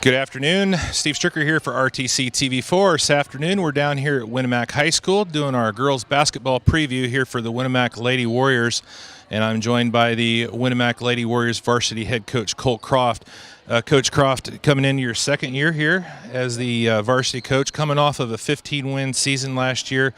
Good afternoon. Steve Stricker here for RTC TV4. This afternoon we're down here at Winamac High School doing our girls basketball preview here for the Winamac Lady Warriors. And I'm joined by the Winamac Lady Warriors varsity head coach Colt Croft. Coach Croft, coming into your second year here as the varsity coach, coming off of a 15-win season last year.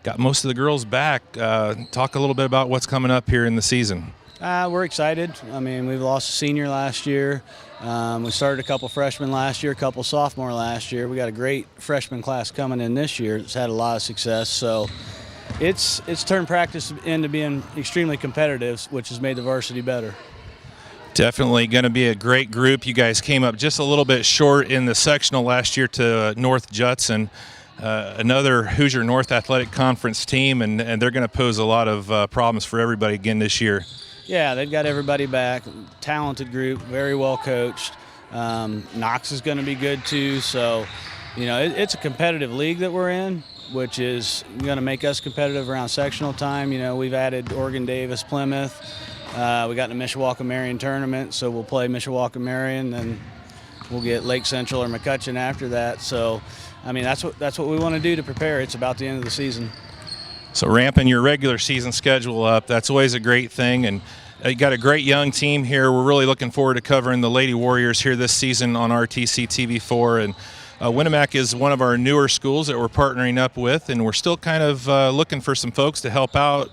Got most of the girls back. Talk a little bit about what's coming up here in the season. We're excited. I mean, we lost a senior last year. We started a couple freshmen last year, a couple sophomore last year. We got a great freshman class coming in this year that's had a lot of success. So it's turned practice into being extremely competitive, which has made the varsity better. Definitely going to be a great group. You guys came up just a little bit short in the sectional last year to North Judson, another Hoosier North Athletic Conference team, and they're going to pose a lot of problems for everybody again this year. Yeah, they've got everybody back. Talented group, very well coached. Knox is going to be good too. So, you know, it's a competitive league that we're in, which is going to make us competitive around sectional time. You know, we've added Oregon Davis, Plymouth. We got the Mishawaka-Marion tournament, so we'll play Mishawaka-Marion, then we'll get Lake Central or McCutcheon after that. So, I mean, that's what we want to do to prepare. It's about the end of the season. So ramping your regular season schedule up, that's always a great thing. And you got a great young team here. We're really looking forward to covering the Lady Warriors here this season on RTC TV4. And Winamac is one of our newer schools that we're partnering up with, and we're still kind of looking for some folks to help out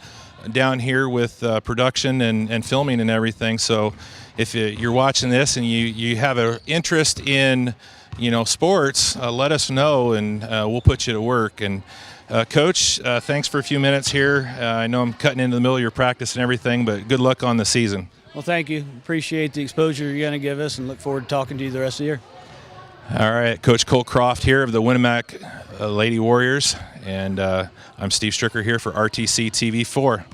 down here with production and filming and everything. So if you're watching this and you have an interest in, you know, sports, let us know, and we'll put you to work. And Coach, thanks for a few minutes here. I know I'm cutting into the middle of your practice and everything, but good luck on the season. Well, thank you. Appreciate the exposure you're going to give us, and look forward to talking to you the rest of the year. All right, Coach Colt Croft here of the Winamac Lady Warriors, and I'm Steve Stricker here for RTC TV4.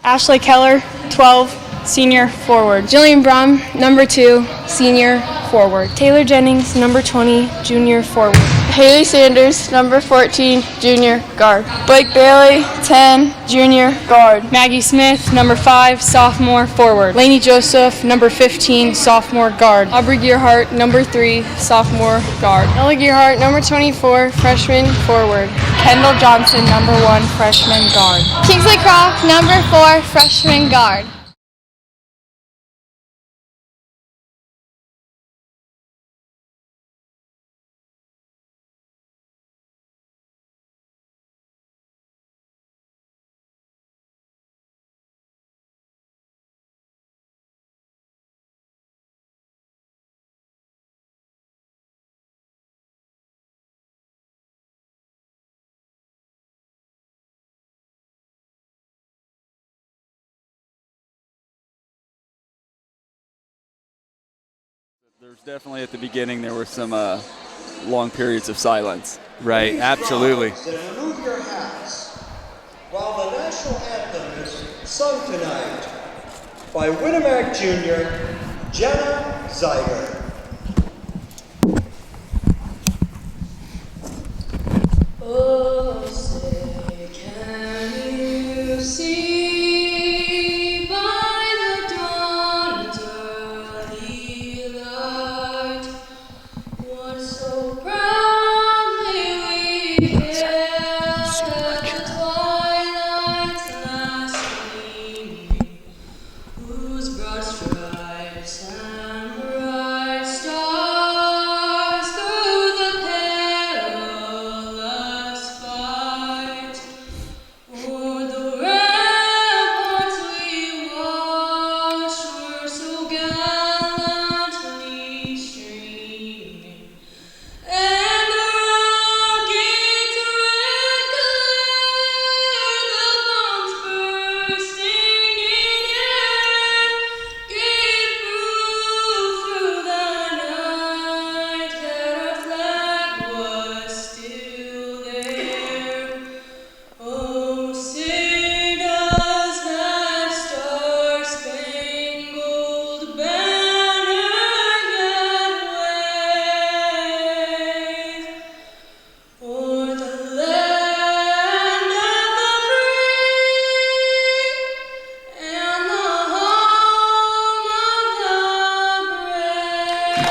Ashley Keller, 12, senior forward. Jillian Brum, number 2, senior forward. Taylor Jennings, number 20, junior forward. Haley Sanders, number 14, junior guard. Blake Bailey, 10, junior guard. Maggie Smith, number 5, sophomore forward. Lainey Joseph, number 15, sophomore guard. Aubrey Gearhart, number 3, sophomore guard. Ella Gearhart, number 24, freshman forward. Kendall Johnson, number 1, freshman guard. Kingsley Croft, number 4, freshman guard. There's definitely at the beginning there were some long periods of silence. Right, absolutely. Remove your hats while the national anthem is sung tonight by Winamac Junior Jenna Zeiger. Oh, say, can you see by the dawn's early light what so proudly we hailed at twilight's last gleaming, whose broad stripes and bright stars through the perilous fight o'er the ramparts we watched were so gallantly streaming, and the rocket's red glare, the bombs bursting in air, gave proof through the night that our flag was still there. Oh, say does that star-spangled banner yet wave o'er the land of the free and the home of the brave?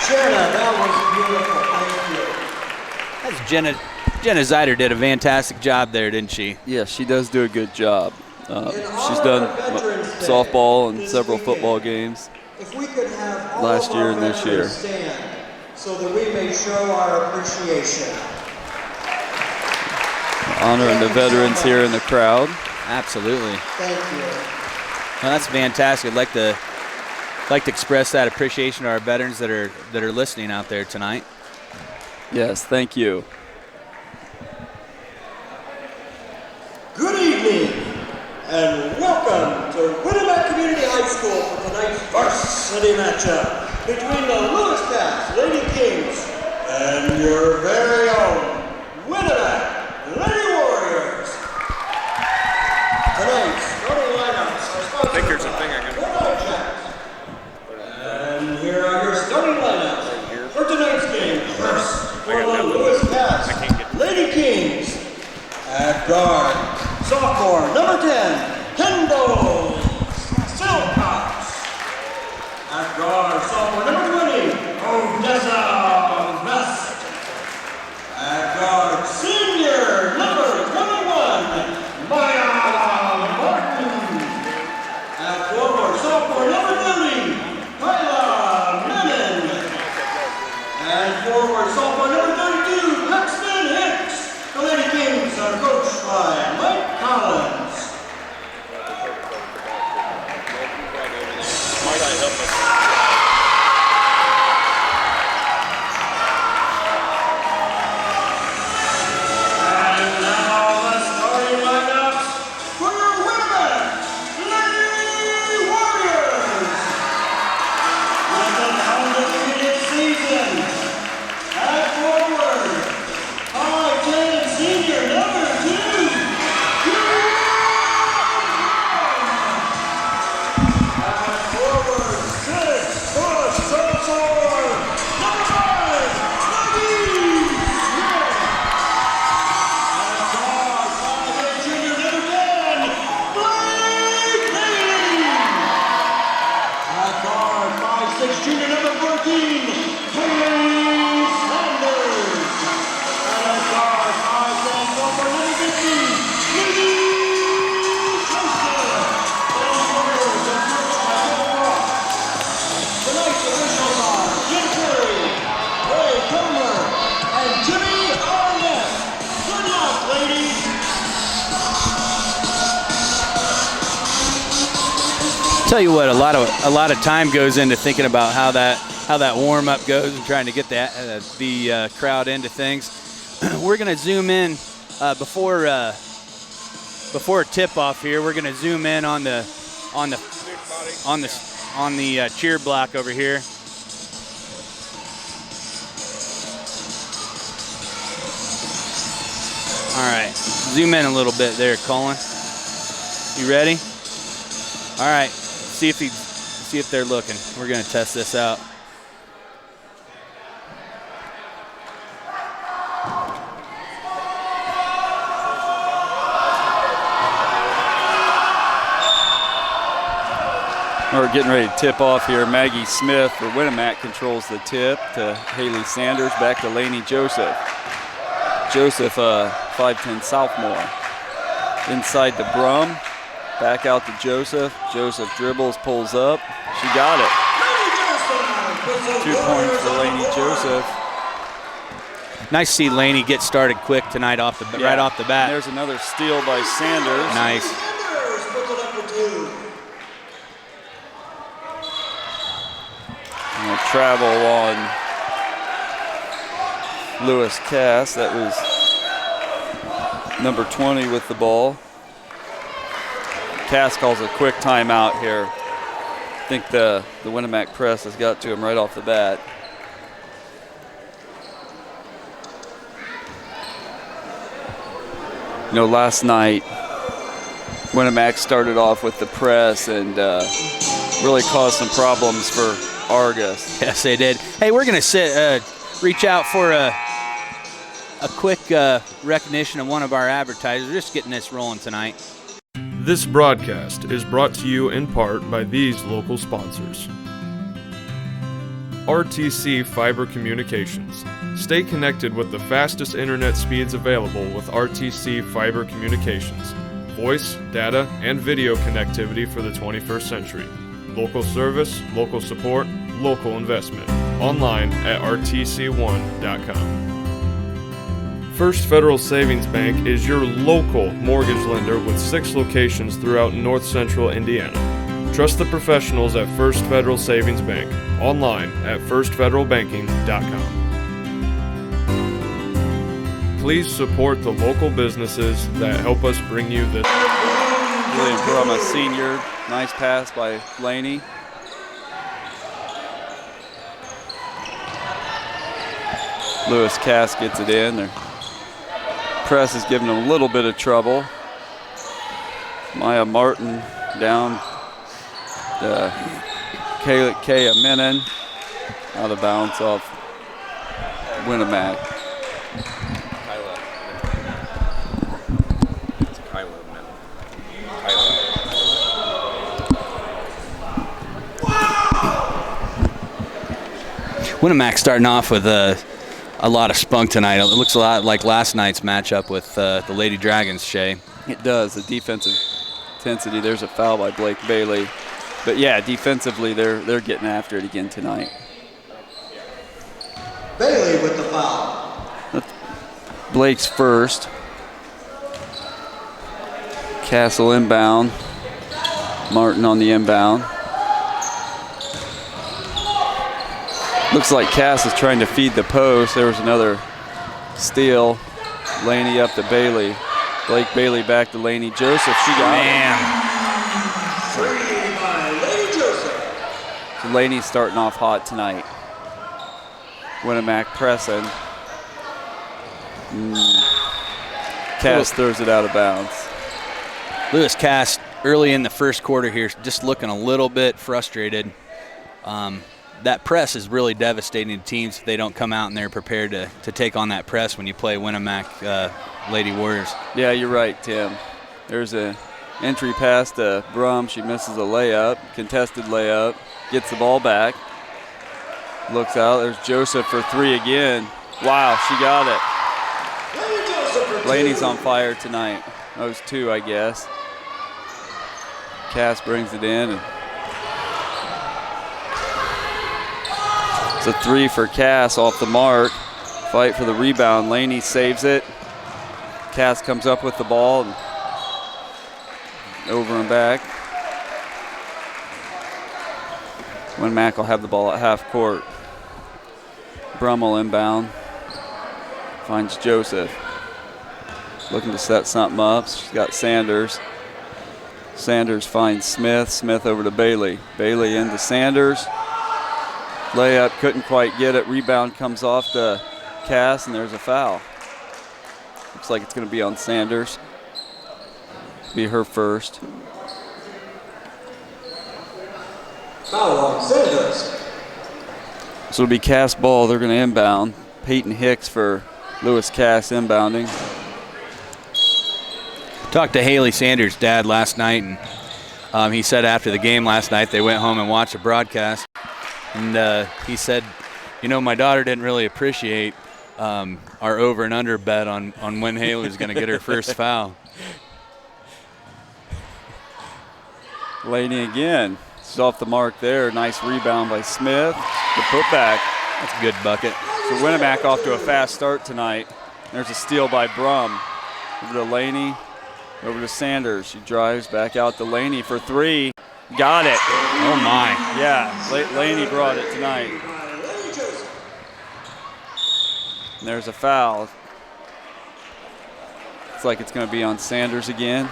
Jenna, that was beautiful. Thank you. That's Jenna Zeider did a fantastic job there, didn't she? Yeah, she does do a good job. She's honor done of Veterans Day softball and this several weekend, football games. If we could have all Last of year our and this veterans year. stand so that we may show our appreciation. Honoring the veterans here in the crowd. Absolutely. Thank you. Well, that's fantastic. I'd like to express that appreciation to our veterans that are listening out there tonight. Yes, thank you. Good evening and welcome to Winamac Community High School for tonight's varsity matchup between the Lewis Cats Lady Kings and your very own Winamac Lady Warriors. Tonight's starting lineups are sponsored by Winamac. And here are your starting lineups for tonight's game. First, for the Lewis Cats Lady Kings at guard, sophomore number 10, Kendall Silcox. At guard, sophomore number 20, Odessa Vest. At guard, senior number 21, Maya Martin. At forward, sophomore number 30, Kyla Menon. And forward, sophomore number 32, Paxton Hicks. The Lady Kings are coached by Mike Collins. Tell you what, a lot of time goes into thinking about how that warm up goes and trying to get the crowd into things. We're gonna zoom in before tip off here. We're gonna zoom in on the cheer block over here. All right, zoom in a little bit there, Colin. You ready? All right, see if they're looking. We're gonna test this out. We're getting ready to tip off here. Maggie Smith for Winamac controls the tip to Haley Sanders, back to Lainey Joseph. Joseph, 5'10" sophomore. Inside to Brum, back out to Joseph. Joseph dribbles, pulls up. She got it. 2 points for Lainey Joseph. Nice to see Lainey get started quick tonight right off the bat. And there's another steal by Sanders. Nice. And a travel on Lewis Cass. That was number 20 with the ball. Cass calls a quick timeout here. I think the Winamac press has got to him right off the bat. You know, last night, Winamac started off with the press and really caused some problems for Argus. Yes, they did. Hey, we're going to reach out for a quick recognition of one of our advertisers. Just getting this rolling tonight. This broadcast is brought to you in part by these local sponsors. RTC Fiber Communications. Stay connected with the fastest internet speeds available with RTC Fiber Communications. Voice, data, and video connectivity for the 21st century. Local service, local support, local investment. Online at rtc1.com. First Federal Savings Bank is your local mortgage lender with 6 locations throughout North Central Indiana. Trust the professionals at First Federal Savings Bank. Online at firstfederalbanking.com. Please support the local businesses that help us bring you this. William Brumma Sr., nice pass by Laney. Lewis Cass gets it in. Their press is giving them a little bit of trouble. Maya Martin down to Kaya Menon. Out of bounds off Winamac. Winamac starting off with a lot of spunk tonight. It looks a lot like last night's matchup with the Lady Dragons, Shay. It does. The defensive intensity. There's a foul by Blake Bailey. But yeah, defensively, they're getting after it again tonight. Bailey with the foul. Blake's first. Castle inbound. Martin on the inbound. Looks like Cass is trying to feed the post. There was another steal. Laney up to Bailey. Blake Bailey back to Laney Joseph. She got it. So Laney's starting off hot tonight. Winamac pressing. Cass throws it out of bounds. Lewis Cass early in the first quarter here just looking a little bit frustrated. That press is really devastating to teams if they don't come out and they're prepared to take on that press when you play Winamac Lady Warriors. Yeah, you're right, Tim. There's an entry pass to Brum. She misses a layup, contested layup, gets the ball back. Looks out. There's Joseph for 3 again. Wow, she got it. Laney's on fire tonight. That was 2, I guess. Cass brings it in. And it's a 3 for Cass off the mark. Fight for the rebound. Laney saves it. Cass comes up with the ball and over and back. Winamac will have the ball at half court. Brummel inbound. Finds Joseph. Looking to set something up. She's got Sanders. Sanders finds Smith. Smith over to Bailey. Bailey into Sanders. Layup, couldn't quite get it. Rebound comes off to Cass, and there's a foul. Looks like it's going to be on Sanders. Be her first. Foul on Sanders. So it'll be Cass ball. They're going to inbound. Peyton Hicks for Lewis Cass inbounding. Talked to Haley Sanders' dad last night, and he said after the game last night they went home and watched the broadcast. And he said, you know, my daughter didn't really appreciate our over and under bet on when Haley was going to get her first foul. Laney again. She's off the mark there. Nice rebound by Smith. The putback. That's a good bucket. So Winamac off to a fast start tonight. There's a steal by Brum. Over to Laney. Over to Sanders. She drives back out to Laney for three. Got it. Oh, my. Yeah, Laney brought it tonight. And there's a foul. Looks like it's going to be on Sanders again.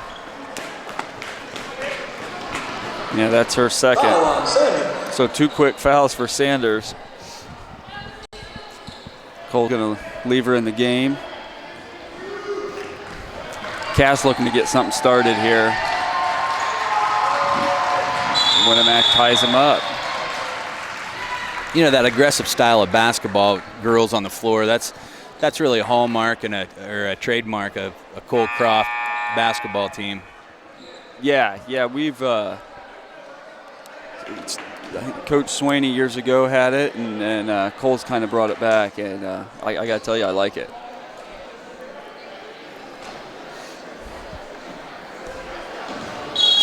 Yeah, that's her second. So 2 quick fouls for Sanders. Cole's going to leave her in the game. Cass looking to get something started here. Winamac ties him up. You know, that aggressive style of basketball, girls on the floor, that's really a hallmark and a trademark of a Cole Croft basketball team. Yeah, we've Coach Swaney years ago had it, and Cole's kind of brought it back, and I got to tell you, I like it.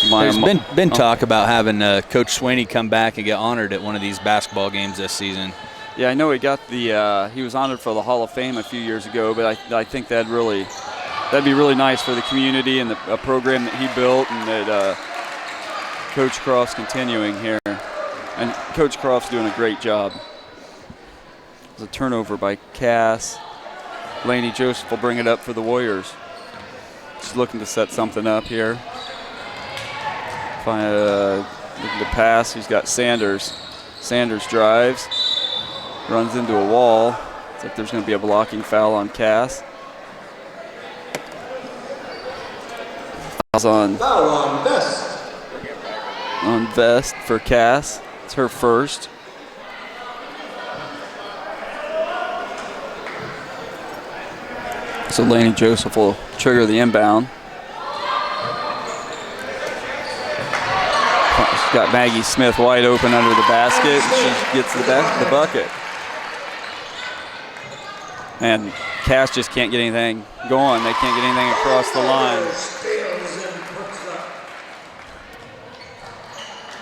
There's been talk about having Coach Swaney come back and get honored at one of these basketball games this season. Yeah, I know he got he was honored for the Hall of Fame a few years ago, but I think that'd be really nice for the community and a program that he built, and that Coach Croft's continuing here. And Coach Croft's doing a great job. There's a turnover by Cass. Laney Joseph will bring it up for the Warriors. She's looking to set something up here. Looking to pass. He's got Sanders. Sanders drives. Runs into a wall. Looks like there's going to be a blocking foul on Cass. Foul on Vest. On Vest for Cass. It's her first. So Laney Joseph will trigger the inbound. She's got Maggie Smith wide open under the basket. She gets the bucket. And Cass just can't get anything going. They can't get anything across the line.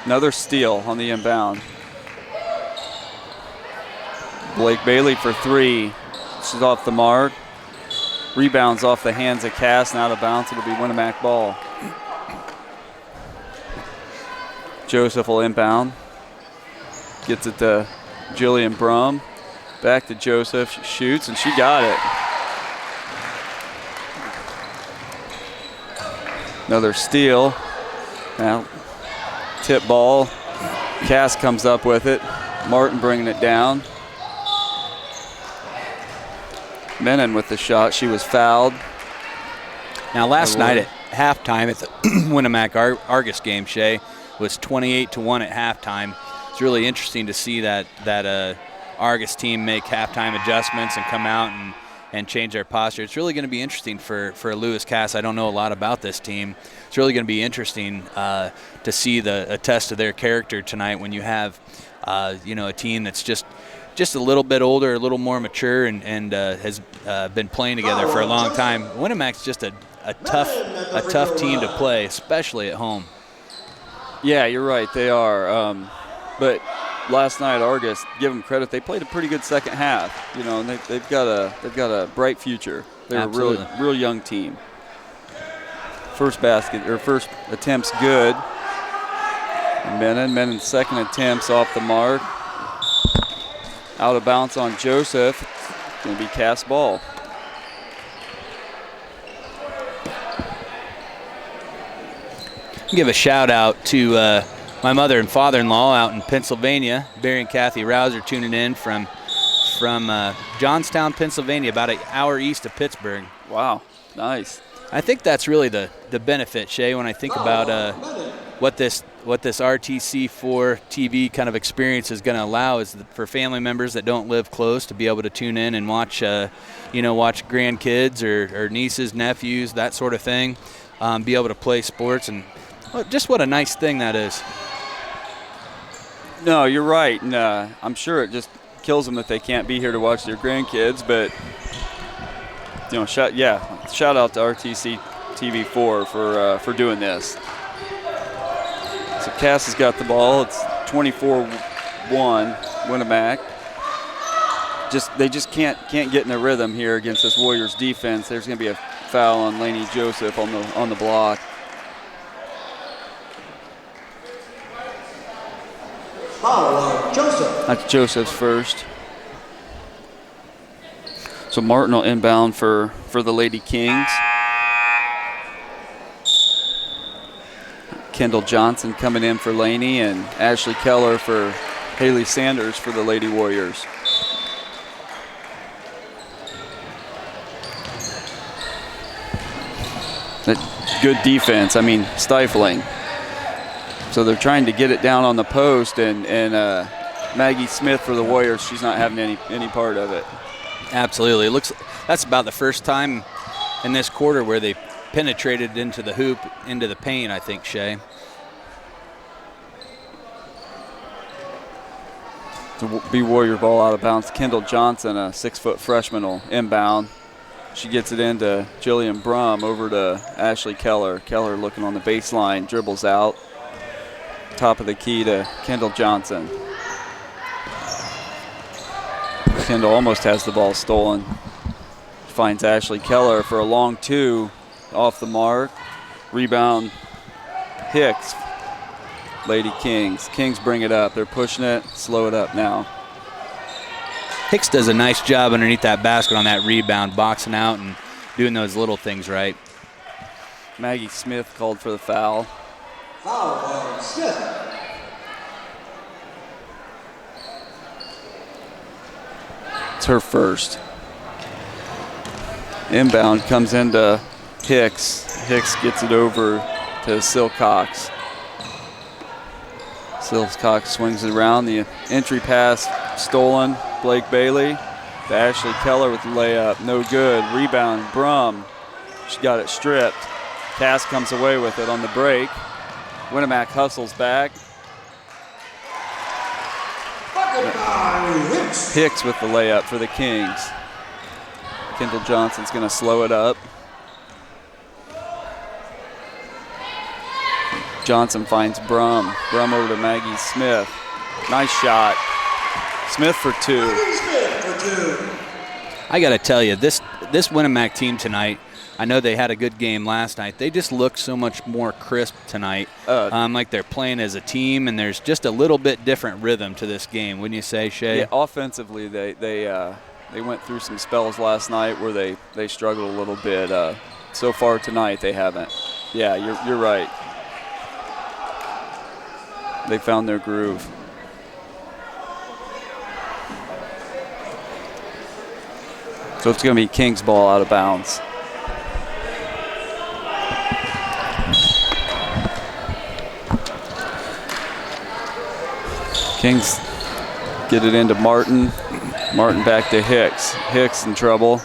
Another steal on the inbound. Blake Bailey for three. She's off the mark. Rebounds off the hands of Cass and out of bounds. It'll be Winamac ball. Joseph will inbound. Gets it to Jillian Brum. Back to Joseph. She shoots, and she got it. Another steal. Now, tip ball. Cass comes up with it. Martin bringing it down. Menon with the shot. She was fouled. Now, last night at halftime at the Winamac Argus game, Shay, was 28-1 at halftime. It's really interesting to see that Argus team make halftime adjustments and come out and change their posture. It's really going to be interesting for Lewis Cass. I don't know a lot about this team. It's really going to be interesting to see a test of their character tonight when you have a team that's just a little bit older, a little more mature, and has been playing together for a long time. Winamac's just a tough team to play, especially at home. Yeah, you're right. They are. But last night, Argus, give them credit. They played a pretty good second half. You know, and they've got a bright future. They're Absolutely. a real young team. First attempt's good. Menin's second attempt's off the mark. Out of bounds on Joseph. Going to be cast ball. Give a shout out to my mother and father-in-law out in Pennsylvania. Barry and Kathy Rouser tuning in from Johnstown, Pennsylvania, about an hour east of Pittsburgh. Wow, nice. I think that's really the benefit, Shay, when I think about what this RTC4 TV kind of experience is going to allow is for family members that don't live close to be able to tune in and watch, watch grandkids or nieces, nephews, that sort of thing, be able to play sports, and just what a nice thing that is. No, you're right, and I'm sure it just kills them that they can't be here to watch their grandkids, but shout out to RTC TV4 for doing this. So Cass has got the ball. It's 24-1 Winamac. They just can't get in a rhythm here against this Warriors defense. There's going to be a foul on Laney Joseph on the block. Foul on Joseph. That's Joseph's first. So Martin will inbound for the Lady Kings. Kendall Johnson coming in for Laney, and Ashley Keller for Haley Sanders for the Lady Warriors. Good defense, stifling. So they're trying to get it down on the post, and Maggie Smith for the Warriors, she's not having any part of it. Absolutely. It looks that's about the first time in this quarter where they penetrated into the hoop, into the paint, I think, Shay. To be Warrior ball out of bounds. Kendall Johnson, a 6-foot freshman, will inbound. She gets it into Jillian Brum, over to Ashley Keller. Keller looking on the baseline, dribbles out. Top of the key to Kendall Johnson. Kendall almost has the ball stolen. Finds Ashley Keller for a long two, off the mark. Rebound, Hicks. Lady Kings. Kings bring it up. They're pushing it. Slow it up now. Hicks does a nice job underneath that basket on that rebound, boxing out and doing those little things right. Maggie Smith called for the foul. Foul on Smith. It's her first. Inbound comes into Hicks. Hicks gets it over to Silcox. Silcox swings it around. The entry pass stolen. Blake Bailey to Ashley Keller with the layup. No good. Rebound, Brum. She got it stripped. Cass comes away with it on the break. Winamac hustles back. Hicks with the layup for the Kings. Kendall Johnson's going to slow it up. Johnson finds Brum. Brum over to Maggie Smith. Nice shot. Smith for two. I got to tell you, this Winamac team tonight, I know they had a good game last night. They just look so much more crisp tonight, like they're playing as a team, and there's just a little bit different rhythm to this game, wouldn't you say, Shay? Yeah, offensively, they went through some spells last night where they struggled a little bit. So far tonight, they haven't. Yeah, you're right. They found their groove. So it's going to be Kings ball out of bounds. Kings get it into Martin. Martin back to Hicks. Hicks in trouble.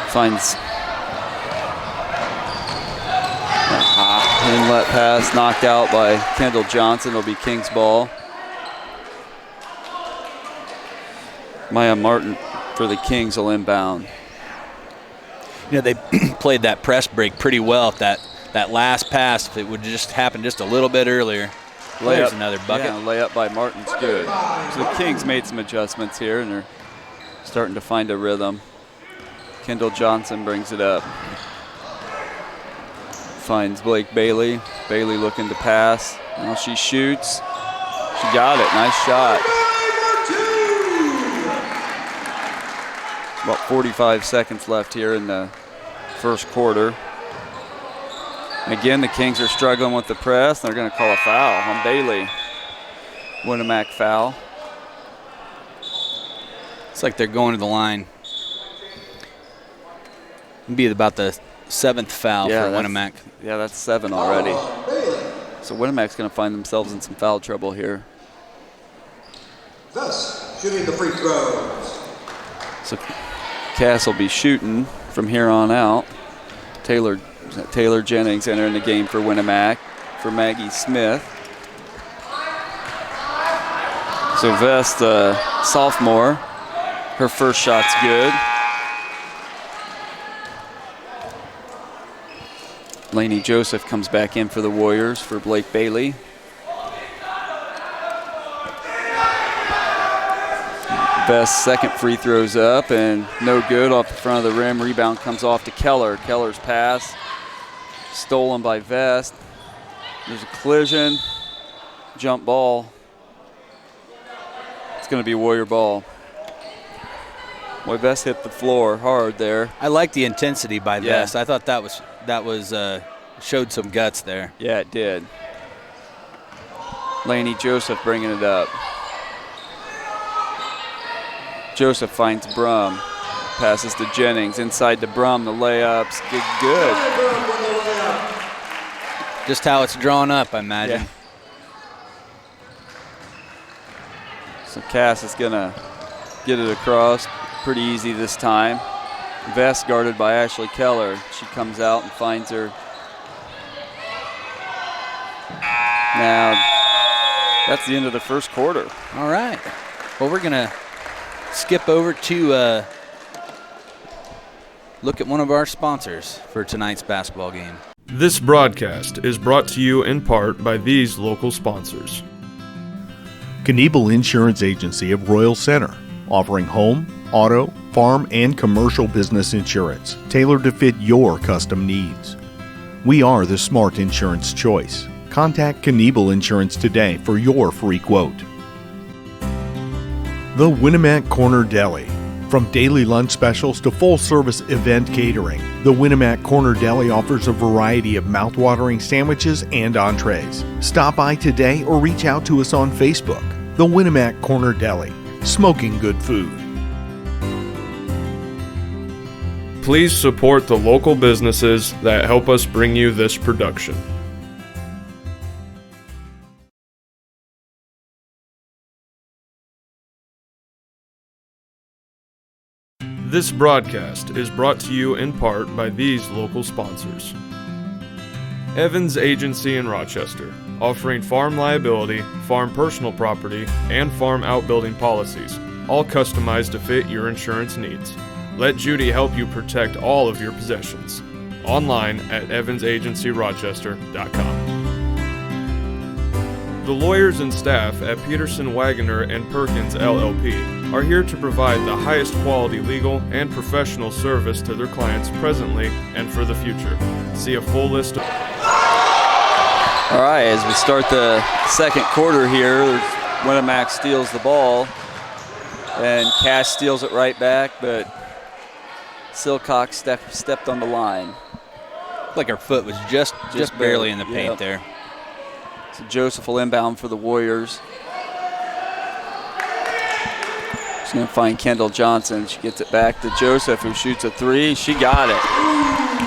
Finds inlet pass knocked out by Kendall Johnson. It'll be Kings ball. Maya Martin for the Kings will inbound. You know, they played that press break pretty well. If that last pass, if it would just happen just a little bit earlier. There's another bucket. Yeah, layup by Martin's good. So the Kings made some adjustments here, and they're starting to find a rhythm. Kendall Johnson brings it up. Finds Blake Bailey. Bailey looking to pass. Now she shoots. She got it. Nice shot. About 45 seconds left here in the first quarter. Again, the Kings are struggling with the press. They're going to call a foul on Bailey. Winamac foul. It's like they're going to the line. It'll be about the 7th foul for Winamac. Yeah, that's 7 already. So Winamac's going to find themselves in some foul trouble here. Thus, shooting the free throws. So Cass will be shooting from here on out. Taylor Jennings entering the game for Winamac for Maggie Smith. So Vest, sophomore, her first shot's good. Lainey Joseph comes back in for the Warriors for Blake Bailey. Vest's second free throw's up and no good off the front of the rim. Rebound comes off to Keller. Keller's pass stolen by Vest. There's a collision, jump ball. It's going to be Warrior ball. Boy, Vest hit the floor hard there. I like the intensity by Vest. I thought that was showed some guts there. Yeah, it did. Lainey Joseph bringing it up. Joseph finds Brum. Passes to Jennings. Inside to Brum. The layups get good. Just how it's drawn up, I imagine. Yeah. So Cass is going to get it across. Pretty easy this time. Vest guarded by Ashley Keller. She comes out and finds her. Now, that's the end of the first quarter. All right. Well, we're going to skip over to look at one of our sponsors for tonight's basketball game. This broadcast is brought to you in part by these local sponsors. Knievel Insurance Agency of Royal Center, offering home, auto, farm, and commercial business insurance tailored to fit your custom needs. We are the smart insurance choice. Contact Knievel Insurance today for your free quote. The Winamac Corner Deli. From daily lunch specials to full-service event catering, the Winamac Corner Deli offers a variety of mouth-watering sandwiches and entrees. Stop by today or reach out to us on Facebook. The Winamac Corner Deli. Smoking good food. Please support the local businesses that help us bring you this production. This broadcast is brought to you in part by these local sponsors. Evans Agency in Rochester, offering farm liability, farm personal property, and farm outbuilding policies, all customized to fit your insurance needs. Let Judy help you protect all of your possessions. Online at evansagencyrochester.com. The lawyers and staff at Peterson, Wagoner & Perkins LLP are here to provide the highest quality legal and professional service to their clients presently and for the future. See a full list of... All right, as we start the second quarter here, Winamac steals the ball, and Cash steals it right back, but Silcox stepped on the line. Like her foot was just barely in the paint there. So Joseph will inbound for the Warriors. She's going to find Kendall Johnson. She gets it back to Joseph, who shoots a three. She got it.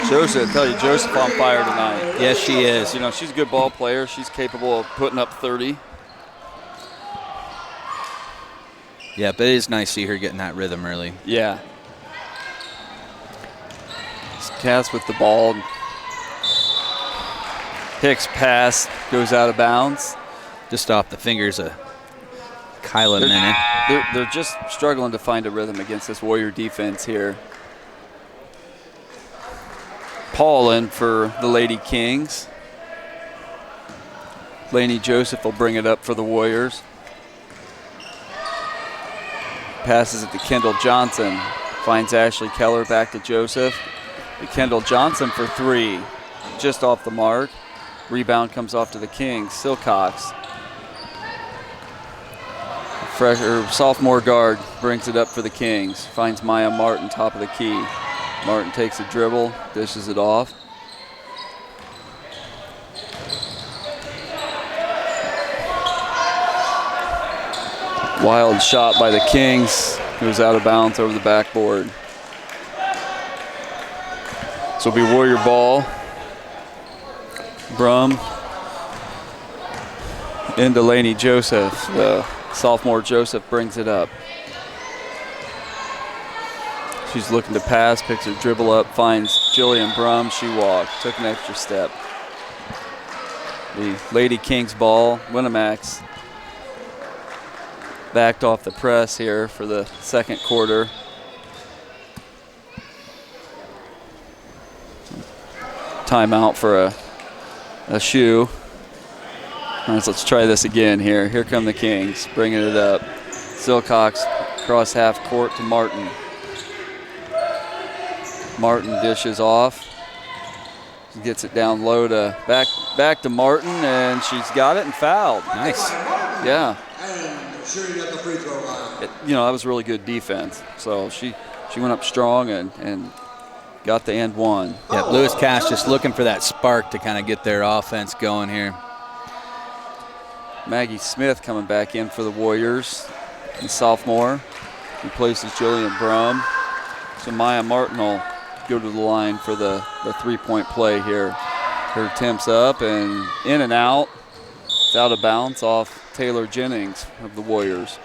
Joseph, I tell you, Joseph on fire tonight. Yes, she is. You know, she's a good ball player. She's capable of putting up 30. Yeah, but it is nice to see her getting that rhythm early. Yeah. Cass with the ball. Hicks pass goes out of bounds. Just off the fingers of Kyla Minute. They're just struggling to find a rhythm against this Warrior defense here. Paul in for the Lady Kings. Lainey Joseph will bring it up for the Warriors. Passes it to Kendall Johnson. Finds Ashley Keller back to Joseph. To Kendall Johnson for three. Just off the mark. Rebound comes off to the Kings. Silcox. Sophomore guard brings it up for the Kings. Finds Maya Martin, top of the key. Martin takes a dribble, dishes it off. Wild shot by the Kings. Goes out of bounds over the backboard. This will be Warrior ball. Brum into Laney Joseph. The sophomore Joseph brings it up. She's looking to pass, picks her dribble up, finds Jillian Brum. She walked, took an extra step. The Lady Kings ball. Winamac's backed off the press here for the second quarter. Timeout for a shoe. All right, so let's try this again here. Here come the Kings, bringing it up. Silcox cross half court to Martin. Martin dishes off. Gets it down low to back to Martin, and she's got it and fouled. Nice. Yeah. And shooting at the free throw line. That was really good defense. So she went up strong and got the and one. Yeah, Lewis Cass just looking for that spark to kind of get their offense going here. Maggie Smith coming back in for the Warriors, the sophomore. Replaces Jillian Brum. So Maya Martin will go to the line for the three-point play here. Her attempts up and in and out. It's out of bounds off Taylor Jennings of the Warriors.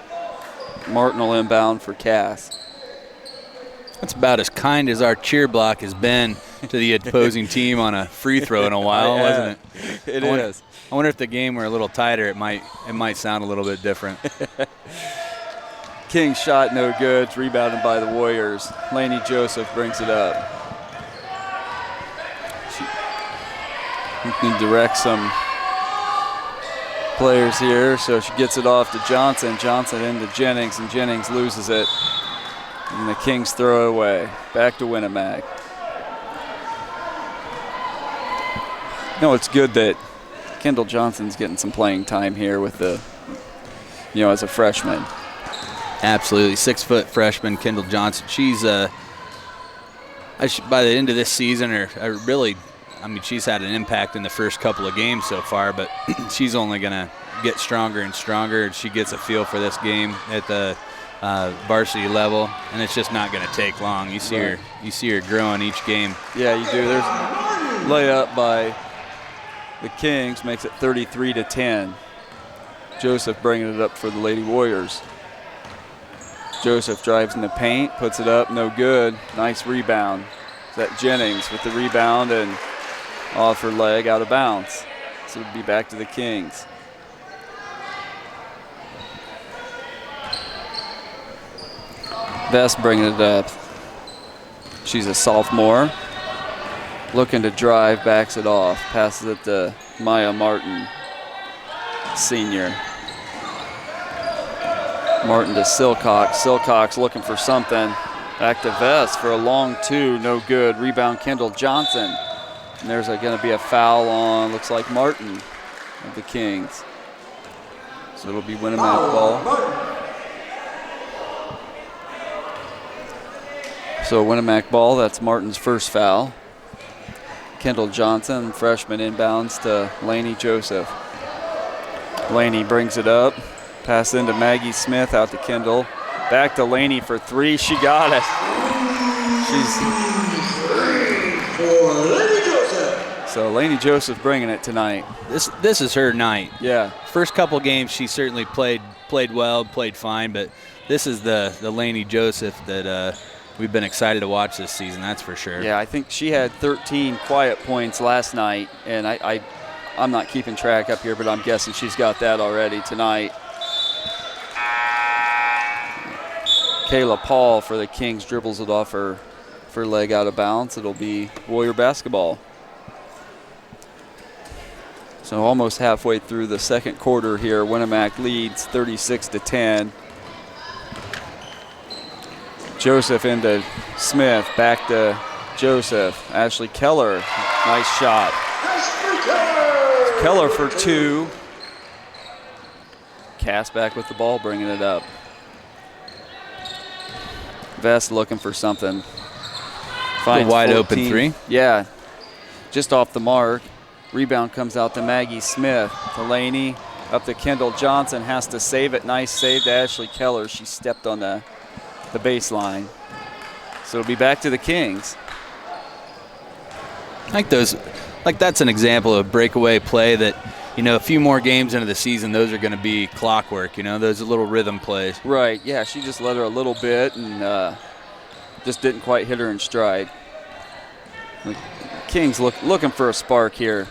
Martin will inbound for Cass. That's about as kind as our cheer block has been to the opposing team on a free throw in a while, wasn't it? It is. I wonder if the game were a little tighter, it might sound a little bit different. King's shot no good. It's rebounded by the Warriors. Laney Joseph brings it up. She can direct some players here, so she gets it off to Johnson. Johnson into Jennings, and Jennings loses it. And the Kings throw it away. Back to Winamac. It's good that Kendall Johnson's getting some playing time here with as a freshman. Absolutely, 6-foot freshman Kendall Johnson. She's by the end of this season, she's had an impact in the first couple of games so far, but she's only going to get stronger and stronger. She gets a feel for this game at the varsity level, and it's just not going to take long. You see her growing each game. Yeah, you do. There's a layup by the Kings, makes it 33-10. Joseph bringing it up for the Lady Warriors. Joseph drives in the paint, puts it up, no good. Nice rebound. Is that Jennings with the rebound and off her leg, out of bounds. So it'll be back to the Kings. Vest bringing it up. She's a sophomore. Looking to drive, backs it off. Passes it to Maya Martin, senior. Martin to Silcox. Silcox looking for something. Back to Vest for a long two, no good. Rebound Kendall Johnson. And there's going to be a foul on, looks like Martin of the Kings. So it'll be Winamac ball. So Winamac ball, that's Martin's first foul. Kendall Johnson, freshman, inbounds to Laney Joseph. Laney brings it up. Pass into Maggie Smith, out to Kendall. Back to Laney for three. She got it. So Laney Joseph bringing it tonight. This is her night. Yeah. First couple games she certainly played well, played fine, but this is the Laney Joseph that we've been excited to watch this season, that's for sure. Yeah, I think she had 13 quiet points last night, and I'm not keeping track up here, but I'm guessing she's got that already tonight. Kayla Paul for the Kings dribbles it off her leg, out of bounds. It'll be Warrior basketball. So almost halfway through the second quarter here, Winamac leads 36-10. Joseph into Smith, back to Joseph. Ashley Keller, nice shot. Keller for 2. Cass back with the ball, bringing it up. Vest looking for something. A wide open 3. Yeah, just off the mark. Rebound comes out to Maggie Smith. Delaney up to Kendall Johnson, has to save it. Nice save to Ashley Keller. She stepped on the baseline. So it'll be back to the Kings. That's an example of breakaway play that, a few more games into the season, those are going to be clockwork, those little rhythm plays. Right, yeah, she just let her a little bit and just didn't quite hit her in stride. The Kings looking for a spark here.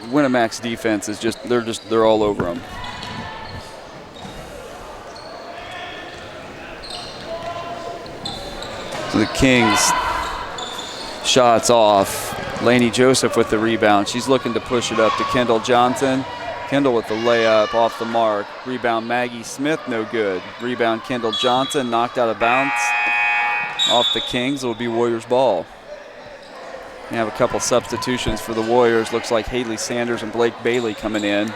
Winamac's defense is they're all over them. So the Kings shots off. Lainey Joseph with the rebound. She's looking to push it up to Kendall Johnson. Kendall with the layup off the mark. Rebound Maggie Smith, no good. Rebound Kendall Johnson, knocked out of bounds. Off the Kings, it'll be Warriors ball. We have a couple substitutions for the Warriors. Looks like Haley Sanders and Blake Bailey coming in.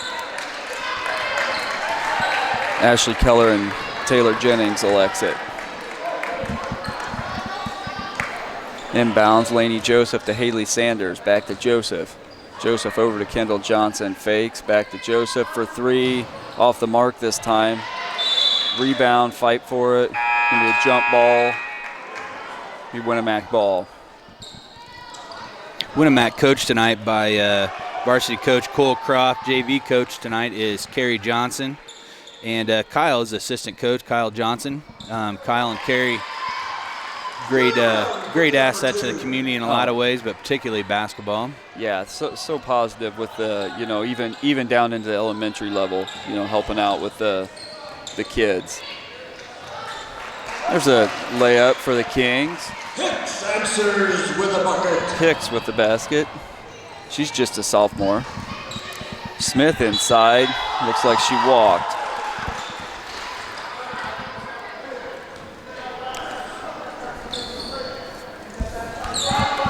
Ashley Keller and Taylor Jennings will exit. Inbounds, Lainey Joseph to Haley Sanders. Back to Joseph. Joseph over to Kendall Johnson. Fakes, back to Joseph for 3. Off the mark this time. Rebound, fight for it. Gonna be a jump ball. Be Winamac ball. Winamac coached tonight by varsity coach Cole Croft. JV coach tonight is Carrie Johnson. And Kyle is assistant coach, Kyle Johnson. Kyle and Carrie, great asset to the community in a lot of ways, but particularly basketball. Yeah, so positive with the, even down into the elementary level, helping out with the kids. There's a layup for the Kings. Hicks answers with a bucket. Hicks with the basket. She's just a sophomore. Smith inside. Looks like she walked.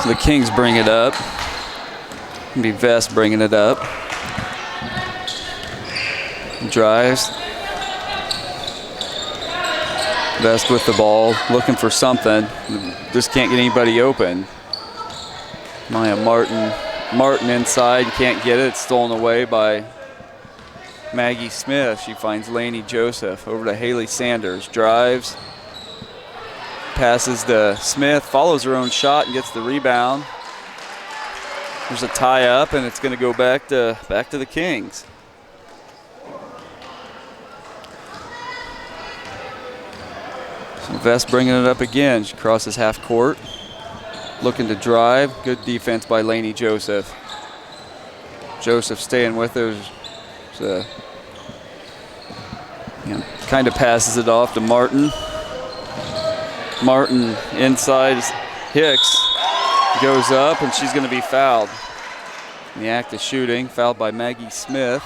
So the Kings bring it up. It'll be Vest bringing it up. Drives. Vest with the ball, looking for something. Just can't get anybody open. Maya Martin inside, can't get it. It's stolen away by Maggie Smith. She finds Lainey Joseph over to Haley Sanders. Drives. Passes to Smith, follows her own shot and gets the rebound. There's a tie up and it's going to go back to the Kings. So Vest bringing it up again. She crosses half court. Looking to drive. Good defense by Lainey Joseph. Joseph staying with her. So, kind of passes it off to Martin. Martin inside. Hicks goes up and she's going to be fouled. In the act of shooting, fouled by Maggie Smith.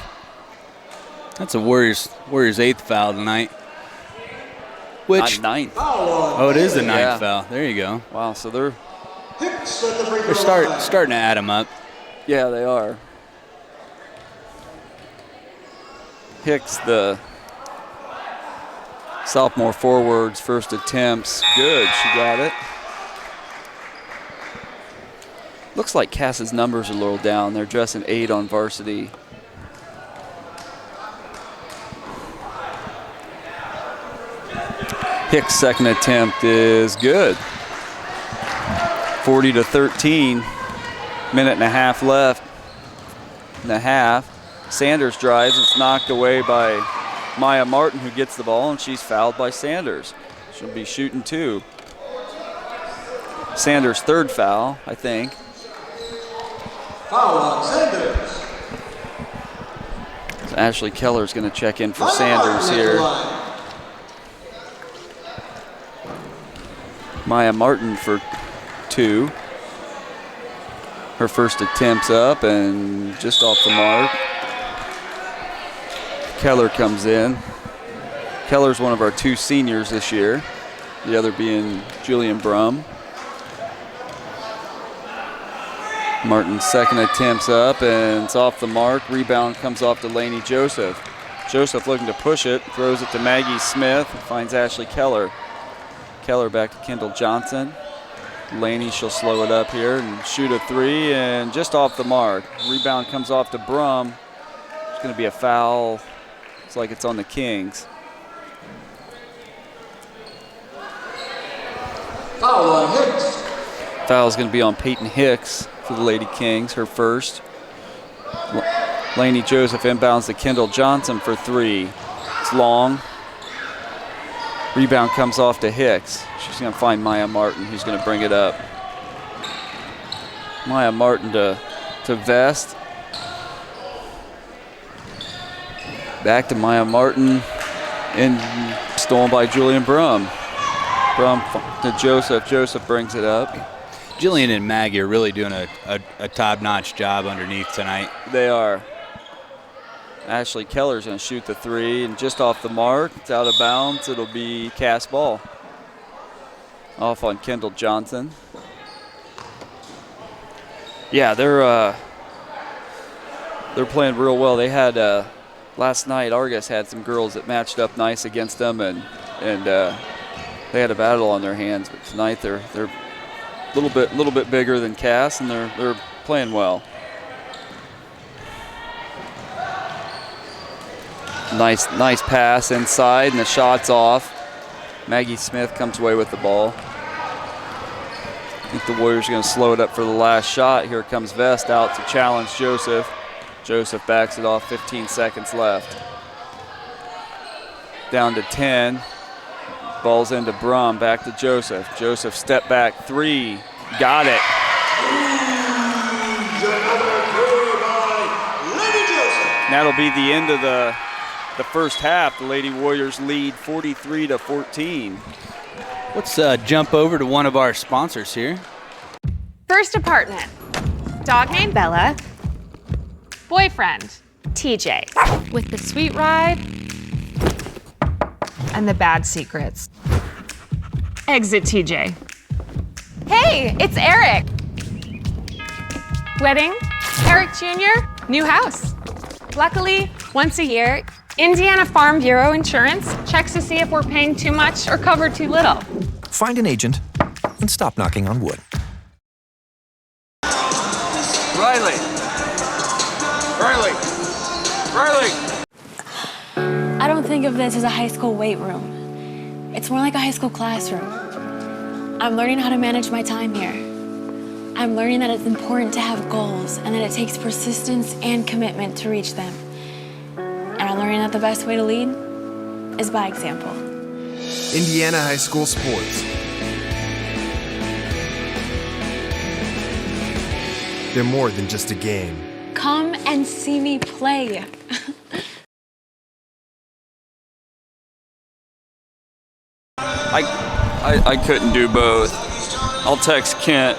That's a Warriors 8th foul tonight. Which, not 9th. Oh, it is the 9th foul. There you go. Wow, so they're starting to add them up. Yeah, they are. Hicks, the sophomore forward's first attempts. Good, she got it. Looks like Cass's numbers are a little down. They're dressing 8 on varsity. Hicks' second attempt is good. 40-13. Minute and a half left in the half. Sanders drives. It's knocked away by Maya Martin, who gets the ball, and she's fouled by Sanders. She'll be shooting 2. Sanders' 3rd foul, I think. Foul on Sanders. So Ashley Keller's going to check in for Sanders here. Maya Martin for 2. Her first attempt's up and just off the mark. Keller comes in. Keller's one of our 2 seniors this year, the other being Julian Brum. Martin's second attempt's up, and it's off the mark. Rebound comes off to Lainey Joseph. Joseph looking to push it, throws it to Maggie Smith, finds Ashley Keller. Keller back to Kendall Johnson. Lainey, she'll slow it up here and shoot a three, and just off the mark. Rebound comes off to Brum. It's going to be a foul. It's like it's on the Kings. Foul on Hicks. Foul is going to be on Peyton Hicks for the Lady Kings, her first. Lainey Joseph inbounds to Kendall Johnson for three. It's long. Rebound comes off to Hicks. She's going to find Maya Martin, who's going to bring it up. Maya Martin to Vest. Back to Maya Martin, and stolen by Julian Brum. Brum to Joseph. Joseph brings it up. Jillian and Maggie are really doing a top-notch job underneath tonight. They are. Ashley Keller's going to shoot the three, and just off the mark, it's out of bounds. It'll be cast ball. Off on Kendall Johnson. Yeah, they're playing real well. They had last night. Argus had some girls that matched up nice against them, and they had a battle on their hands. But tonight they're a little bit bigger than Cass, and they're playing well. Nice pass inside, and the shot's off. Maggie Smith comes away with the ball. I think the Warriors are going to slow it up for the last shot. Here comes Vest out to challenge Joseph. Joseph backs it off, 15 seconds left. Down to 10. Ball's into Brum, back to Joseph. Joseph step back three, got it. And that'll be the end of the first half. The Lady Warriors lead 43-14. Let's jump over to one of our sponsors here. First apartment. Dog named Bella. Boyfriend, TJ. With the sweet ride and the bad secrets. Exit TJ. Hey, it's Eric. Wedding, Eric Jr., new house. Luckily, once a year, Indiana Farm Bureau Insurance checks to see if we're paying too much or cover too little. Find an agent and stop knocking on wood. Riley! I don't think of this as a high school weight room. It's more like a high school classroom. I'm learning how to manage my time here. I'm learning that it's important to have goals and that it takes persistence and commitment to reach them. And I'm learning that the best way to lead is by example. Indiana High School Sports. They're more than just a game. Come and see me play. I couldn't do both. I'll text Kent.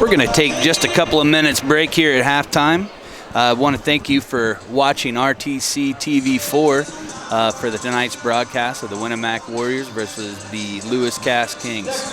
We're going to take just a couple of minutes break here at halftime. I want to thank you for watching RTC TV4 for tonight's broadcast of the Winamac Warriors versus the Lewis Cass Kings.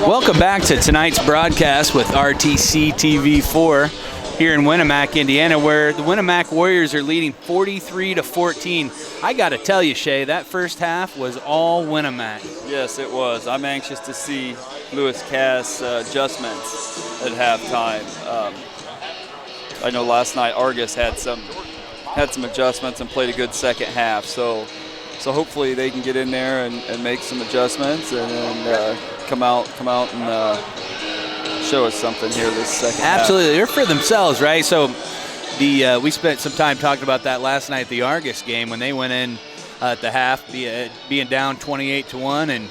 Welcome back to tonight's broadcast with RTC TV4 here in Winamac, Indiana, where the Winamac Warriors are leading 43-14. I got to tell you, Shay, that first half was all Winamac. Yes, it was. I'm anxious to see Lewis Cass' adjustments at halftime. I know last night Argus had some adjustments and played a good second half. So hopefully they can get in there and make some adjustments and then come out and show us something here this second Absolutely, half. they're for themselves, right? So we spent some time talking about that last night at the Argus game when they went in at the half, being down 28-1, and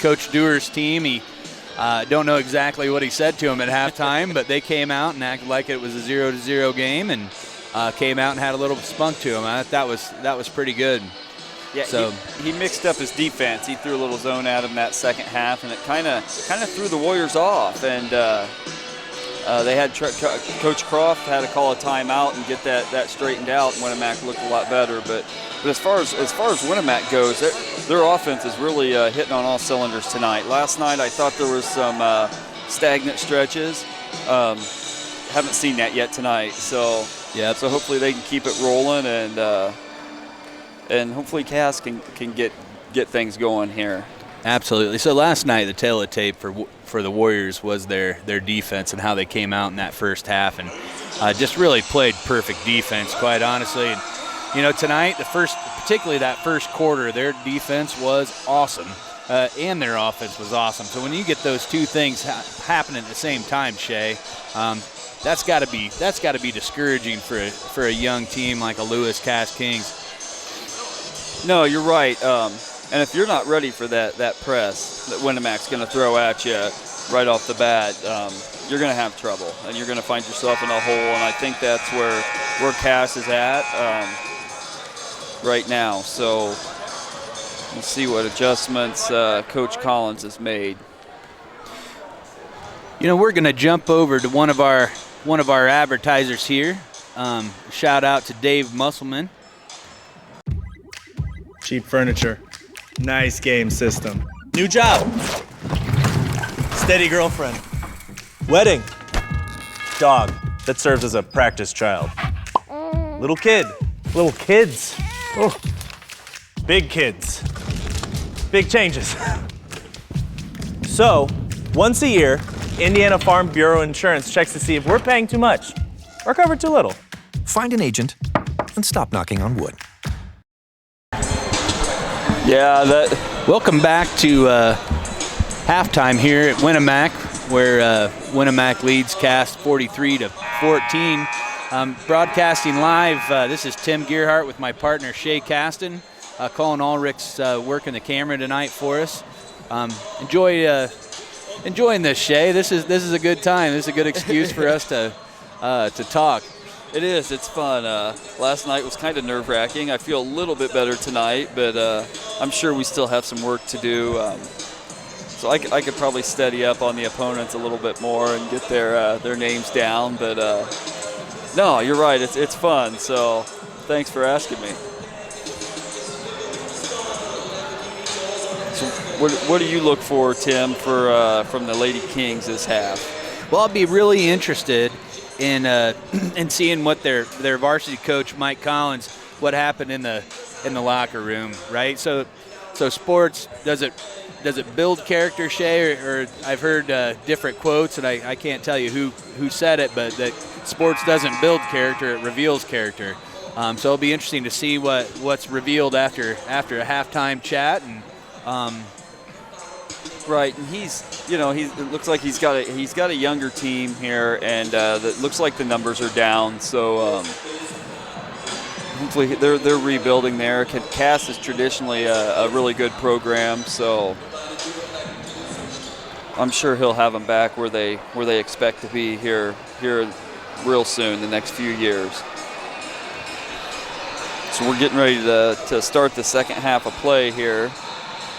Coach Dewar's team, he don't know exactly what he said to him at halftime, but they came out and acted like it was a 0-0 game and came out and had a little spunk to him. That was pretty good. Yeah, so he mixed up his defense. He threw a little zone at him that second half, and it kind of threw the Warriors off. And they had Coach Croft had to call a timeout and get that straightened out. And Winamac looked a lot better. But as far as Winamac goes, their offense is really hitting on all cylinders tonight. Last night I thought there was some stagnant stretches. Haven't seen that yet tonight. So So hopefully they can keep it rolling and hopefully Cass can get things going here. Absolutely. So last night, the tale of tape for the Warriors was their defense and how they came out in that first half and just really played perfect defense, quite honestly. And, tonight, particularly that first quarter, their defense was awesome and their offense was awesome. So when you get those two things happening at the same time, Shay, that's got to be discouraging for a young team like a Lewis Cass Kings. No, you're right. And if you're not ready for that press that Winamac's going to throw at you right off the bat, you're going to have trouble, and you're going to find yourself in a hole. And I think that's where Cass is at right now. So we'll see what adjustments Coach Collins has made. We're going to jump over to one of our advertisers here. Shout out to Dave Musselman. Cheap furniture, nice game system, new job, steady girlfriend, wedding, dog that serves as a practice child, little kids, oh, big kids, big changes. So, once a year, Indiana Farm Bureau Insurance checks to see if we're paying too much or covered too little. Find an agent and stop knocking on wood. Yeah, Welcome back to halftime here at Winamac, where Winamac leads Cass 43-14. Broadcasting live, this is Tim Gearhart with my partner Shay Caston. Colin Ulrich's working the camera tonight for us. Enjoying this, Shay. This is a good time. This is a good excuse for us to talk. It is. It's fun. Last night was kind of nerve-wracking. I feel a little bit better tonight, but I'm sure we still have some work to do. So I could probably steady up on the opponents a little bit more and get their names down. But no, you're right. It's fun. So thanks for asking me. So what do you look for, Tim, from the Lady Kings this half? Well, I'll be really interested in seeing what their varsity coach Mike Collins, what happened in the locker room, right? So sports, does it build character, Shay, or I've heard different quotes, and I can't tell you who said it, but that sports doesn't build character, it reveals character. So it'll be interesting to see what's revealed after a halftime chat. And right, and it looks like he's got a younger team here, and that looks like the numbers are down. So hopefully they're rebuilding there. Cass is traditionally a really good program, so I'm sure he'll have them back where they expect to be here real soon, the next few years. So we're getting ready to start the second half of play here.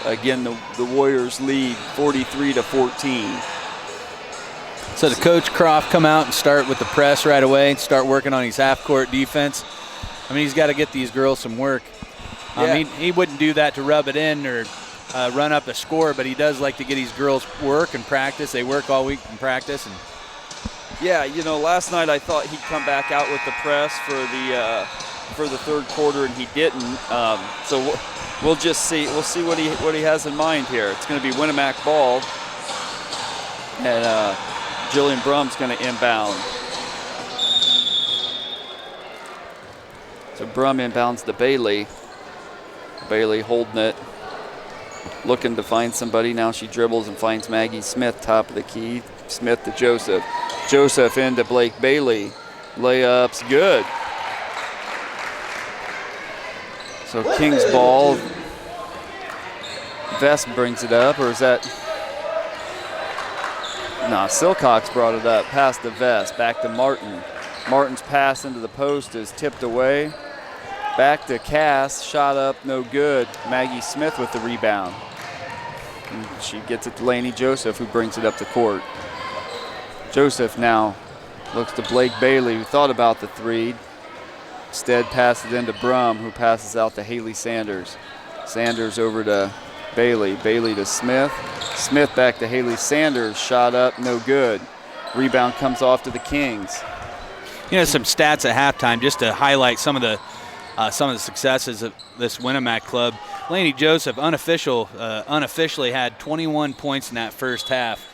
Again, the Warriors lead 43-14. So the Coach Croft come out and start with the press right away and start working on his half-court defense. I mean, he's got to get these girls some work. Yeah. He wouldn't do that to rub it in or run up a score, but he does like to get his girls work and practice. They work all week and practice. And yeah, you know, last night I thought he'd come back out with the press for the third quarter, and he didn't. So we'll just see. We'll see what he has in mind here. It's going to be Winamac ball, and Jillian Brum's going to inbound. So Brum inbounds to Bailey. Bailey holding it, looking to find somebody. Now she dribbles and finds Maggie Smith, top of the key. Smith to Joseph. Joseph into Blake Bailey. Layup's good. So King's ball. Vest brings it up, or is that? No, Silcox brought it up, past the Vest, back to Martin. Martin's pass into the post is tipped away. Back to Cass, shot up, no good. Maggie Smith with the rebound. And she gets it to Lainey Joseph, who brings it up the court. Joseph now looks to Blake Bailey, who thought about the three. Instead passes into Brum, who passes out to Haley Sanders. Sanders over to Bailey. Bailey to Smith. Smith back to Haley Sanders. Shot up, no good. Rebound comes off to the Kings. You know, some stats at halftime just to highlight some of the successes of this Winamac club. Lainey Joseph unofficially had 21 points in that first half.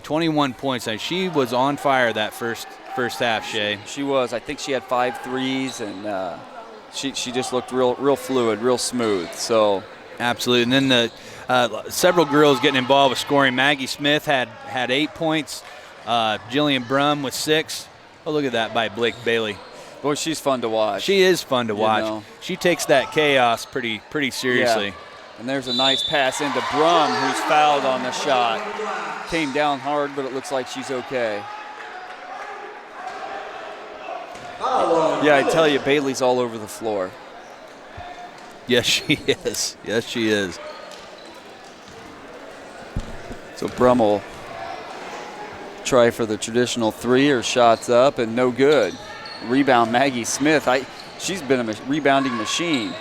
21 points. And she was on fire that first half, Shay. She was. I think she had 5 threes, and she just looked real fluid, real smooth. So absolutely. And then the several girls getting involved with scoring. Maggie Smith had 8 points. Jillian Brum with 6. Oh, look at that by Blake Bailey. Boy, she's fun to watch. She is fun to watch. Know. She takes that chaos pretty seriously. Yeah. And there's a nice pass into Brum, who's fouled on the shot. Came down hard, but it looks like she's okay. Yeah, I tell you, Bailey's all over the floor. Yes, she is. Yes, she is. So Brum will try for the traditional 3, or shots up, and no good. Rebound Maggie Smith. She's been a rebounding machine.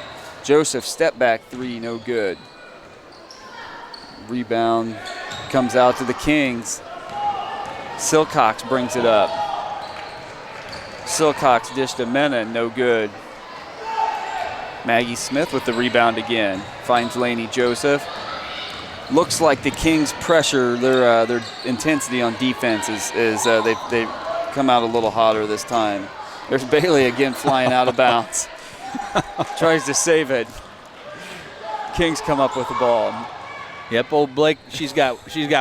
Joseph step back 3, no good. Rebound comes out to the Kings. Silcox brings it up. Silcox dished to Mena, no good. Maggie Smith with the rebound again. Finds Lainey Joseph. Looks like the Kings pressure, their intensity on defense is they come out a little hotter this time. There's Bailey again flying out of bounds. Tries to save it. Kings come up with the ball. Yep, old Blake, she's got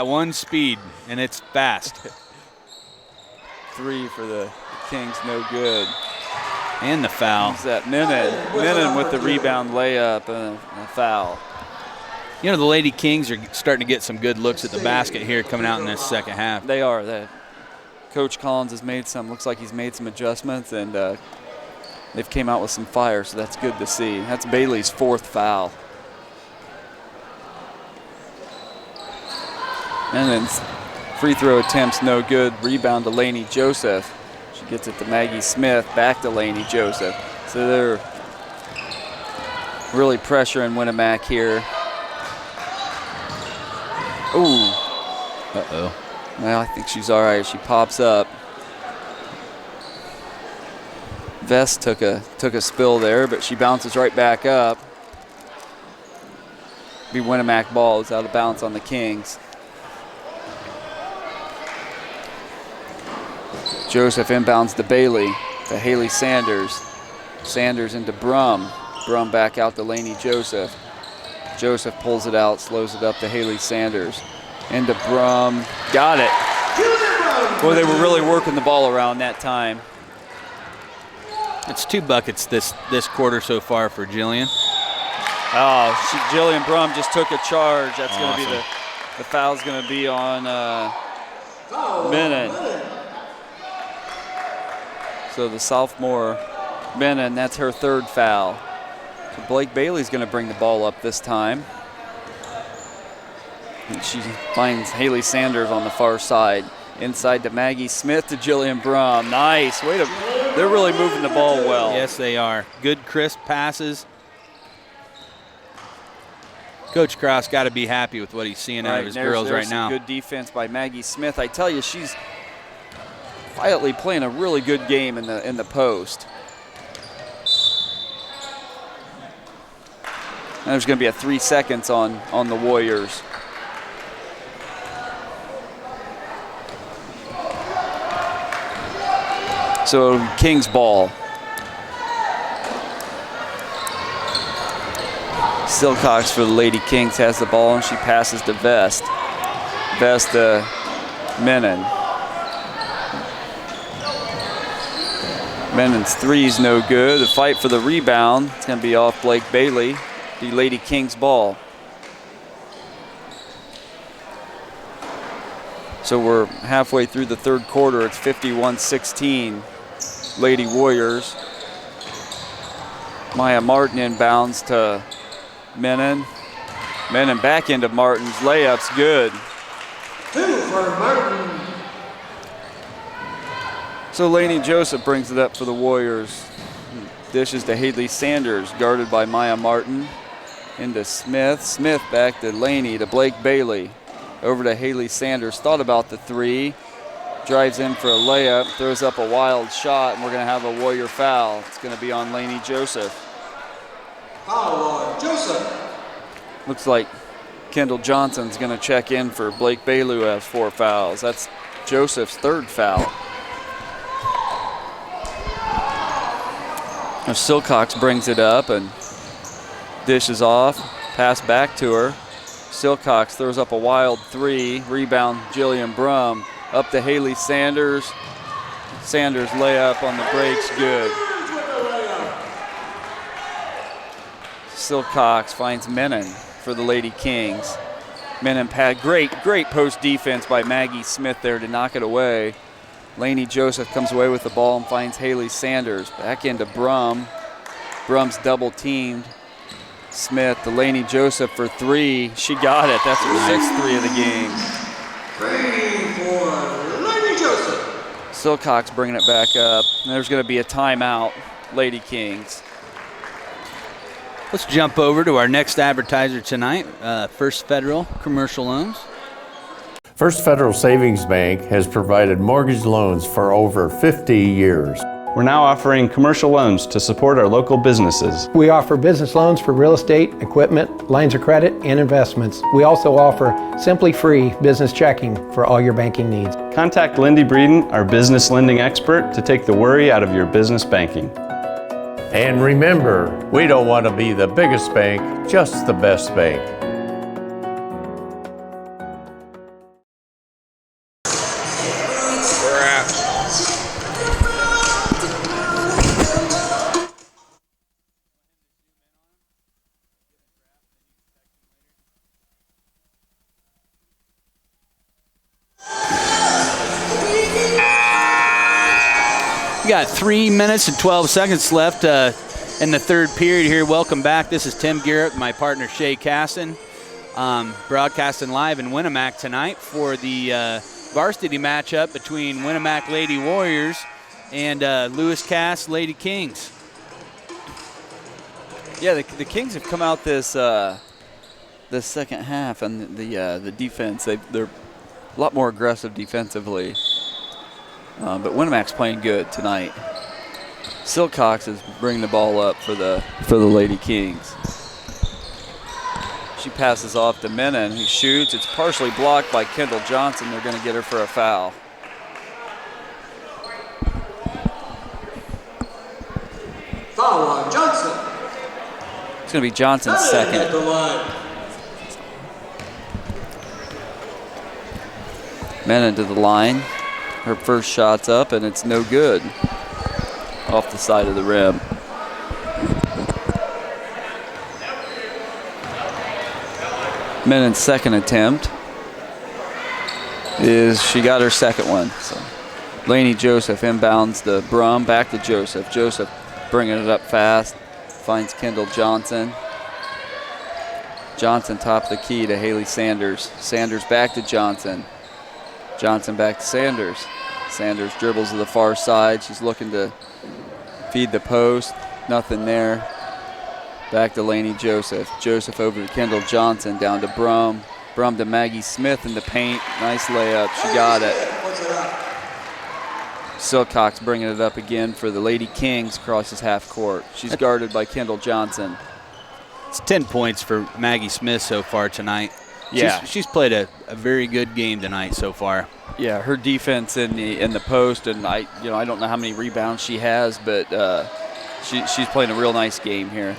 one speed, and it's fast. 3 for the Kings, no good. And the foul. Who's that? Menon with the rebound layup and a foul. You know, the Lady Kings are starting to get some good looks at the basket here coming out in this second half. They are. Coach Collins has looks like he's made some adjustments, and they've came out with some fire, so that's good to see. That's Bailey's 4th foul. And then free throw attempts, no good. Rebound to Lainey Joseph. She gets it to Maggie Smith, back to Lainey Joseph. So they're really pressuring Winamac here. Ooh. Uh-oh. Well, I think she's all right. She pops up. Vest took a spill there, but she bounces right back up. Be Winamac ball. It's out of bounds on the Kings. Joseph inbounds to Bailey, to Haley Sanders. Sanders into Brum. Brum back out to Lainey Joseph. Joseph pulls it out, slows it up to Haley Sanders. Into Brum. Got it. Boy, they were really working the ball around that time. It's 2 buckets this quarter so far for Jillian. Oh, Jillian Brum just took a charge. That's going to be the foul's going to be on Menon. So the sophomore Menon, that's her 3rd foul. So Blake Bailey's going to bring the ball up this time. And she finds Haley Sanders on the far side. Inside to Maggie Smith to Jillian Brum. Nice. They're really moving the ball well. Yes, they are. Good, crisp passes. Coach Krause got to be happy with what he's seeing out of his girls right now. Good defense by Maggie Smith. I tell you, she's quietly playing a really good game in the post. And there's going to be a 3 seconds on the Warriors. So Kings ball. Silcox for the Lady Kings has the ball, and she passes to Vest. Vest to Menon. Menon's three's no good. The fight for the rebound. It's going to be off Blake Bailey. The Lady Kings ball. So we're halfway through the third quarter. It's 51-16. Lady Warriors. Maya Martin inbounds to Menon. Menon back into Martin's. Layup's good. 2 for Martin. So Lainey Joseph brings it up for the Warriors. Dishes to Haley Sanders, guarded by Maya Martin. Into Smith. Smith back to Lainey, to Blake Bailey. Over to Haley Sanders. Thought about the three. Drives in for a layup. Throws up a wild shot, and we're going to have a Warrior foul. It's going to be on Lainey Joseph. Foul on Joseph. Looks like Kendall Johnson's going to check in for Blake Bailey, who has 4 fouls. That's Joseph's 3rd foul. Now Silcox brings it up and dishes off. Pass back to her. Silcox throws up a wild 3. Rebound Jillian Brum. Up to Haley Sanders. Sanders layup on the breaks, good. Silcox finds Menon for the Lady Kings. Menon pad, great post defense by Maggie Smith there to knock it away. Lainey Joseph comes away with the ball and finds Haley Sanders. Back into Brum. Brum's double teamed. Smith to Lainey Joseph for 3. She got it. That's her 6th 3 of the game. 3 for Lainey Joseph. Silcox bringing it back up. And there's going to be a timeout. Lady Kings. Let's jump over to our next advertiser tonight, First Federal Commercial Loans. First Federal Savings Bank has provided mortgage loans for over 50 years. We're now offering commercial loans to support our local businesses. We offer business loans for real estate, equipment, lines of credit, and investments. We also offer Simply Free business checking for all your banking needs. Contact Lindy Breeden, our business lending expert, to take the worry out of your business banking. And remember, we don't want to be the biggest bank, just the best bank. Got 3 minutes and 12 seconds left in the third period here. Welcome back. This is Tim Garrett, my partner Shay Casson, broadcasting live in Winamac tonight for the varsity matchup between Winamac Lady Warriors and Lewis Cass Lady Kings. Yeah, the Kings have come out this second half, and the defense, they're a lot more aggressive defensively. But Winamac's playing good tonight. Silcox is bringing the ball up for the Lady Kings. She passes off to Menon, who shoots. It's partially blocked by Kendall Johnson. They're going to get her for a foul. Foul on Johnson. It's going to be Johnson's second. At the line. Menon to the line. Her first shot's up, and it's no good. Off the side of the rim. Menon's second attempt is she got her second one. So Lainey Joseph inbounds the Brum, back to Joseph. Joseph bringing it up fast, finds Kendall Johnson. Johnson top of the key to Haley Sanders. Sanders back to Johnson. Johnson back to Sanders. Sanders dribbles to the far side. She's looking to feed the post. Nothing there. Back to Laney Joseph. Joseph over to Kendall Johnson, down to Brum. Brum to Maggie Smith in the paint. Nice layup. She got it. Silcox bringing it up again for the Lady Kings, crosses half court. She's guarded by Kendall Johnson. It's 10 points for Maggie Smith so far tonight. Yeah. She's played a very good game tonight so far. Yeah, her defense in the post, and I don't know how many rebounds she has, but she's playing a real nice game here.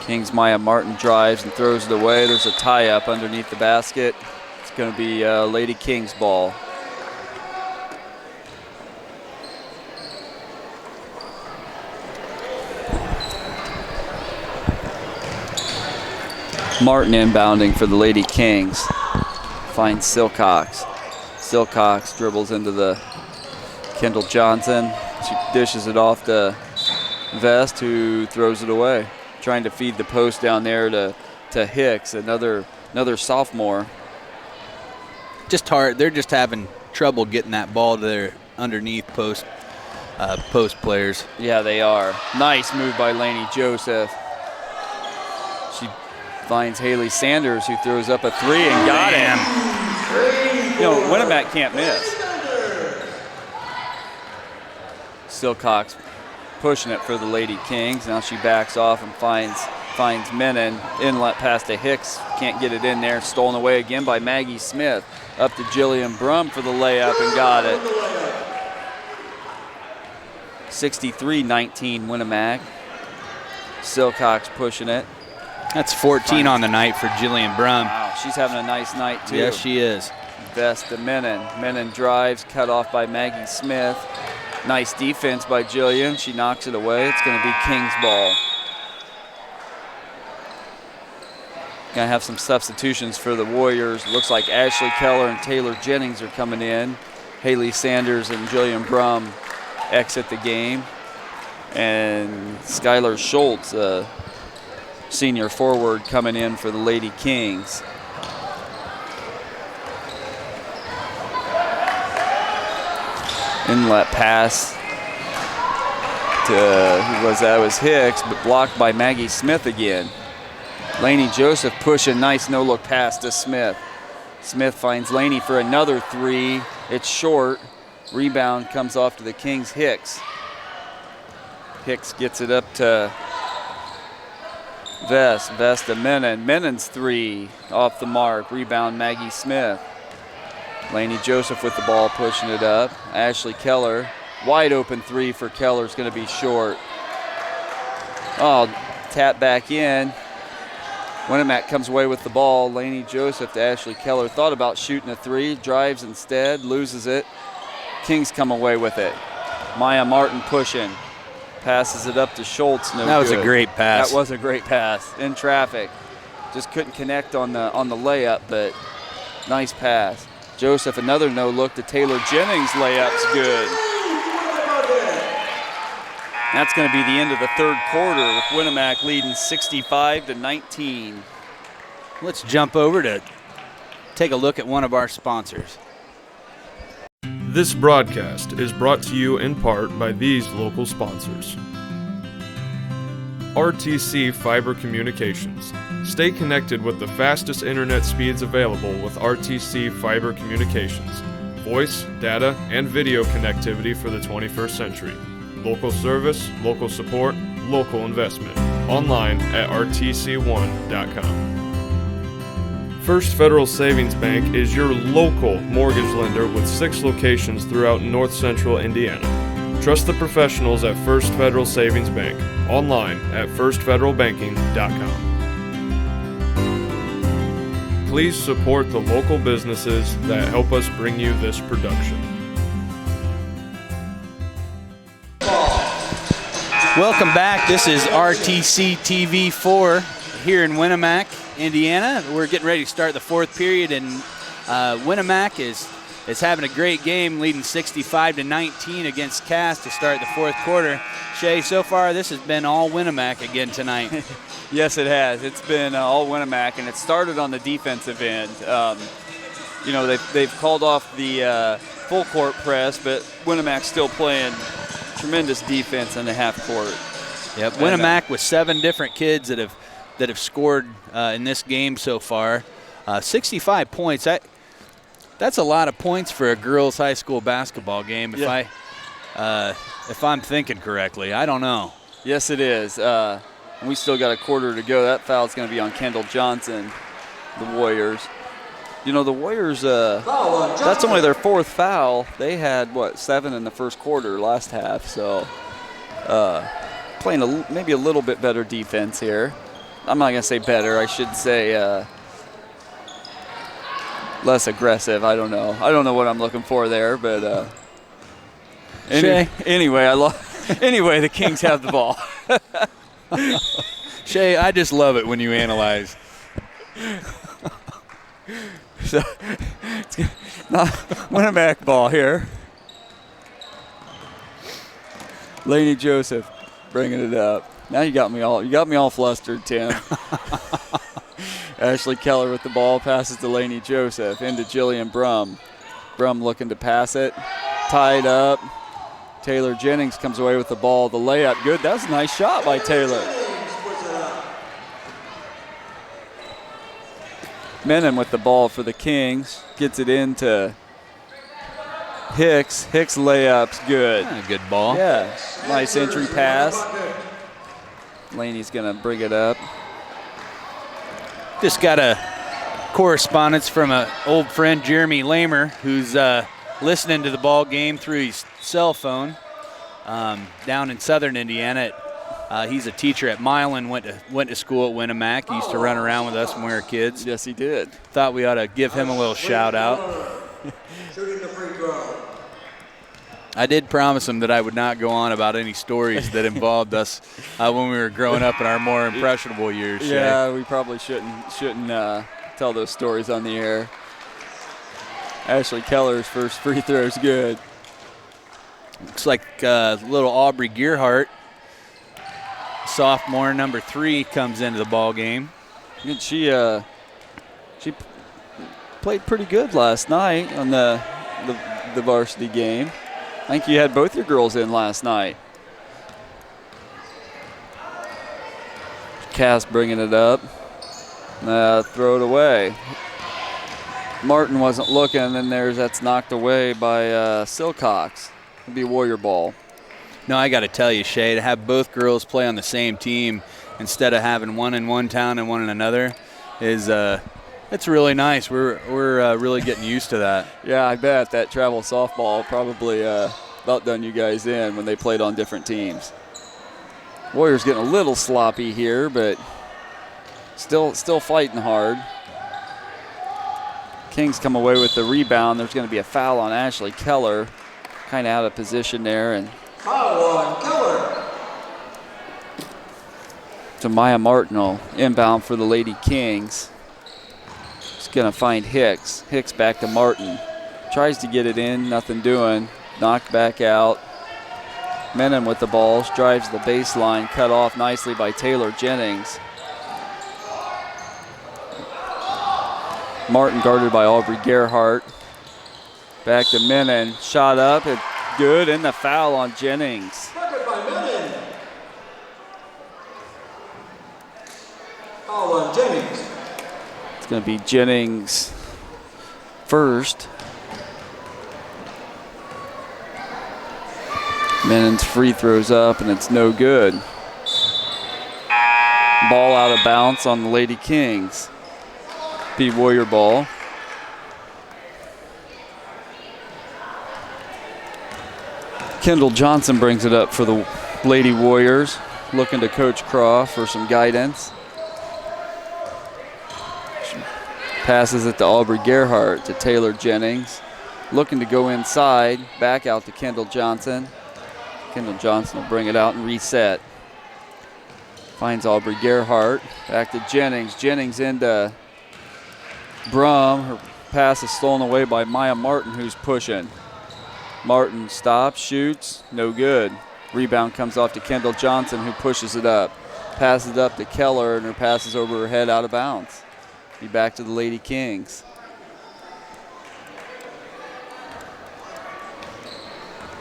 Kings Maya Martin drives and throws it away. There's a tie-up underneath the basket. It's going to be Lady Kings ball. Martin inbounding for the Lady Kings. Finds Silcox. Silcox dribbles into the Kendall Johnson. She dishes it off to Vest, who throws it away. Trying to feed the post down there to Hicks, another sophomore. Just hard. They're just having trouble getting that ball to their underneath post players. Yeah, they are. Nice move by Laney Joseph. She finds Haley Sanders, who throws up a three and got it. Winamac can't miss. Silcox pushing it for the Lady Kings. Now she backs off and finds Menon. Inlet pass to Hicks. Can't get it in there. Stolen away again by Maggie Smith. Up to Jillian Brum for the layup and got it. 63-19 Winamac. Silcox pushing it. That's 14 on the night for Jillian Brum. Wow, she's having a nice night too. Yes, she is. Vest to Menon. Menon drives, cut off by Maggie Smith. Nice defense by Jillian. She knocks it away. It's going to be Kings ball. Going to have some substitutions for the Warriors. Looks like Ashley Keller and Taylor Jennings are coming in. Haley Sanders and Jillian Brum exit the game. And Skylar Schultz, senior forward, coming in for the Lady Kings. Inlet pass to, who was that? It was Hicks, but blocked by Maggie Smith again. Laney Joseph pushing, nice no-look pass to Smith. Smith finds Laney for another three. It's short. Rebound comes off to the Kings, Hicks. Hicks gets it up to Vest. Vest to Menon. Menon's three off the mark. Rebound Maggie Smith. Laney Joseph with the ball, pushing it up. Ashley Keller, wide open three for Keller is going to be short. Oh, tap back in. Winamac comes away with the ball. Laney Joseph to Ashley Keller. Thought about shooting a three, drives instead, loses it. Kings come away with it. Maya Martin pushing. Passes it up to Schultz. No that was good. A great pass. That was a great pass. In traffic. Just couldn't connect on the layup, but nice pass. Joseph, another no-look to Taylor Jennings. Layup's good. That's going to be the end of the third quarter with Winamac leading 65-19. Let's jump over to take a look at one of our sponsors. This broadcast is brought to you in part by these local sponsors. RTC Fiber Communications. Stay connected with the fastest internet speeds available with RTC Fiber Communications. Voice, data, and video connectivity for the 21st century. Local service, local support, local investment. Online at rtc1.com. First Federal Savings Bank is your local mortgage lender with 6 locations throughout north central Indiana. Trust the professionals at First Federal Savings Bank. Online at firstfederalbanking.com. Please support the local businesses that help us bring you this production. Welcome back. This is RTC TV4 here in Winamac, Indiana. We're getting ready to start the fourth period, and Winamac is having a great game, leading 65-19 against Cass to start the fourth quarter. Shay, so far this has been all Winamac again tonight. Yes, it has. It's been all Winamac, and it started on the defensive end. They've called off the full court press, but Winamac's still playing tremendous defense in the half court. Yep, Winamac with 7 different kids that have scored in this game so far. 65 points. That's a lot of points for a girls' high school basketball game. If I'm thinking correctly, I don't know. Yes, it is. We still got a quarter to go. That foul's going to be on Kendall Johnson, the Warriors. You know, the Warriors, that's only their 4th foul. They had, 7 in the first quarter last half. So playing maybe a little bit better defense here. I'm not going to say better. I should say less aggressive. I don't know. I don't know what I'm looking for there. But anyway, anyway, the Kings have the ball. Shay, I just love it when you analyze. So, it's not Winamac ball here. Laney Joseph bringing it up. Now you got me all flustered, Tim. Ashley Keller with the ball, passes to Laney Joseph, into Jillian Brum. Brum looking to pass it, tied up. Taylor Jennings comes away with the ball. The layup, good. That was a nice shot by Taylor. Menon with the ball for the Kings. Gets it into Hicks. Hicks layup's good. Good ball. Yeah, nice entry pass. Laney's going to bring it up. Just got a correspondence from an old friend, Jeremy Lamer, who's listening to the ball game through his cell phone down in southern Indiana. He's a teacher at Milan, went to school at Winamac. He used to run around with us when we were kids. Yes, he did. Thought we ought to give him a little shout out. Shooting the free throw. I did promise him that I would not go on about any stories that involved us when we were growing up in our more impressionable years. Yeah, Shay. we probably shouldn't tell those stories on the air. Ashley Keller's first free throw is good. Looks like little Aubrey Gearhart, sophomore, number 3, comes into the ball game. And she played pretty good last night on the varsity game. I think you had both your girls in last night. Cass bringing it up. Throw it away. Martin wasn't looking, and that's knocked away by Silcox. It'll be Warrior ball. No, I got to tell you, Shay, to have both girls play on the same team instead of having one in one town and one in another is it's really nice. We're really getting used to that. Yeah, I bet that travel softball probably about done you guys in when they played on different teams. Warriors getting a little sloppy here, but still fighting hard. Kings come away with the rebound. There's going to be a foul on Ashley Keller. Kind of out of position there. And Foul on Keller. to Maya Martinell, inbound for the Lady Kings. She's going to find Hicks. Hicks back to Martin. Tries to get it in, nothing doing. Knocked back out. Menon with the ball, drives the baseline, cut off nicely by Taylor Jennings. Martin guarded by Aubrey Gerhardt. Back to Menon, shot up, it's good, and the foul on Jennings. Bucket by Menon. Foul on Jennings. It's going to be Jennings first. Menon's free throws up, and it's no good. Ball out of bounds on the Lady Kings. Be Warrior ball. Kendall Johnson brings it up for the Lady Warriors, looking to Coach Croft for some guidance. Passes it to Aubrey Gerhardt to Taylor Jennings. Looking to go inside, back out to Kendall Johnson. Kendall Johnson will bring it out and reset. Finds Aubrey Gerhardt, back to Jennings. Jennings into Brum. Her pass is stolen away by Maya Martin, who's pushing. Martin stops, shoots, no good. Rebound comes off to Kendall Johnson, who pushes it up. Passes it up to Keller, and her pass is over her head out of bounds. Be back to the Lady Kings.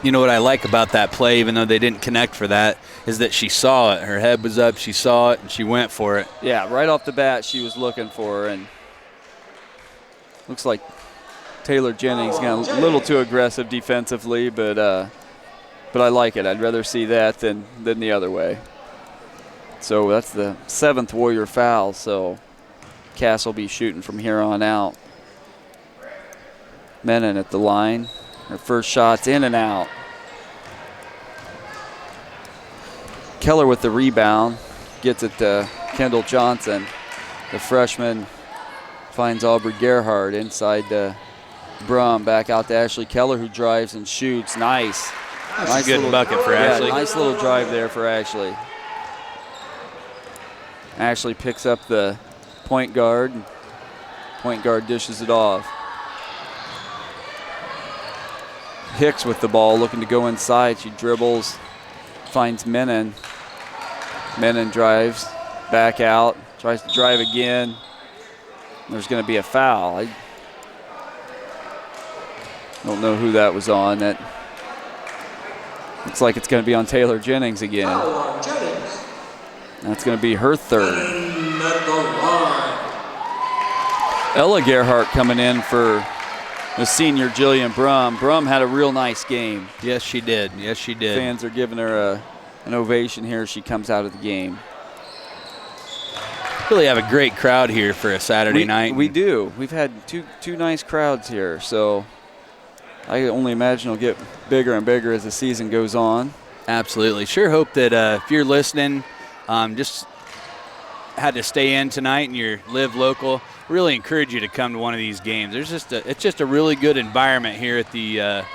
You know what I like about that play, even though they didn't connect for that, is that she saw it. Her head was up, she saw it, and she went for it. Yeah, right off the bat, she was looking for her, and looks like Taylor Jennings got a little too aggressive defensively, but I like it. I'd rather see that than the other way. So that's the 7th Warrior foul, so Cass will be shooting from here on out. Menon at the line. Her first shot's in and out. Keller with the rebound. Gets it to Kendall Johnson. The freshman finds Aubrey Gerhardt inside to Brum. Back out to Ashley Keller, who drives and shoots. Nice. Nice good little bucket for Ashley. Nice little drive there for Ashley. Ashley picks up the point guard. Point guard dishes it off. Hicks with the ball, looking to go inside. She dribbles, finds Menon. Menon drives, back out, tries to drive again. There's going to be a foul. I don't know who that was on. That looks like it's going to be on Taylor Jennings again. That's going to be her 3rd. Ella Gerhardt coming in for the senior Jillian Brum. Brum had a real nice game. Yes, she did. Yes, she did. Fans are giving her an ovation here as she comes out of the game. Really have a great crowd here for a Saturday night. We do. We've had two nice crowds here, so I only imagine it'll get bigger and bigger as the season goes on. Absolutely. Sure hope that if you're listening, just had to stay in tonight and you live local, really encourage you to come to one of these games. It's just a really good environment here at the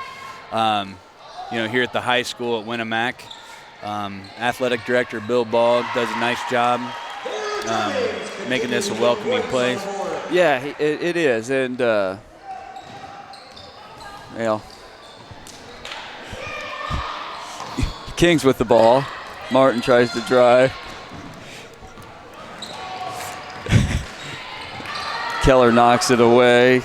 here at the high school at Winamac. Athletic director Bill Ball does a nice job making this a welcoming place. Yeah, it is, and Kings with the ball. Martin tries to drive. Keller knocks it away.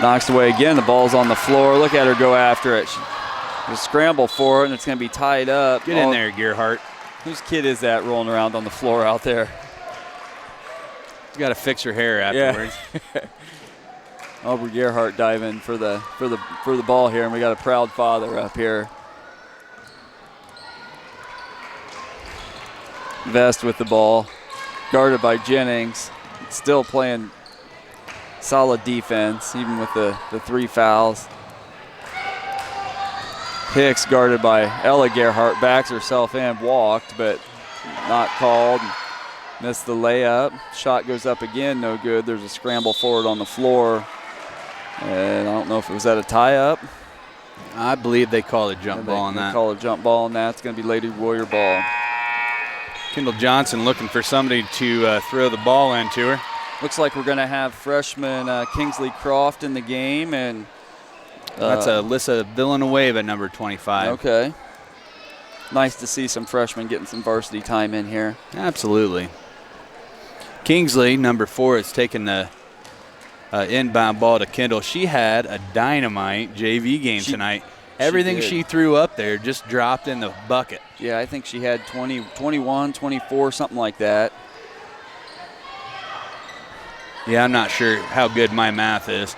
Knocks away again. The ball's on the floor. Look at her go after it. She'll scramble for it, and it's going to be tied up. Get in there, Gerhardt. Whose kid is that rolling around on the floor out there? She's got to fix her hair afterwards. Yeah. Aubrey Gerhardt diving for the ball here, and we got a proud father up here. Vest with the ball, guarded by Jennings. Still playing solid defense, even with the 3 fouls. Hicks guarded by Ella Gerhardt, backs herself in, walked, but not called. Missed the layup. Shot goes up again, no good. There's a scramble forward on the floor. And I don't know if it was at a tie-up. I believe they call a jump ball on that. They call a jump ball on that. It's going to be Lady Warrior ball. Kendall Johnson looking for somebody to throw the ball into her. Looks like we're going to have freshman Kingsley Croft in the game. And that's Alyssa Villanueva, number 25. Okay. Nice to see some freshmen getting some varsity time in here. Absolutely. Kingsley, number 4, is taking the inbound ball to Kendall. She had a dynamite JV game tonight. Everything she threw up there just dropped in the bucket. Yeah, I think she had 20, 21, 24, something like that. Yeah, I'm not sure how good my math is.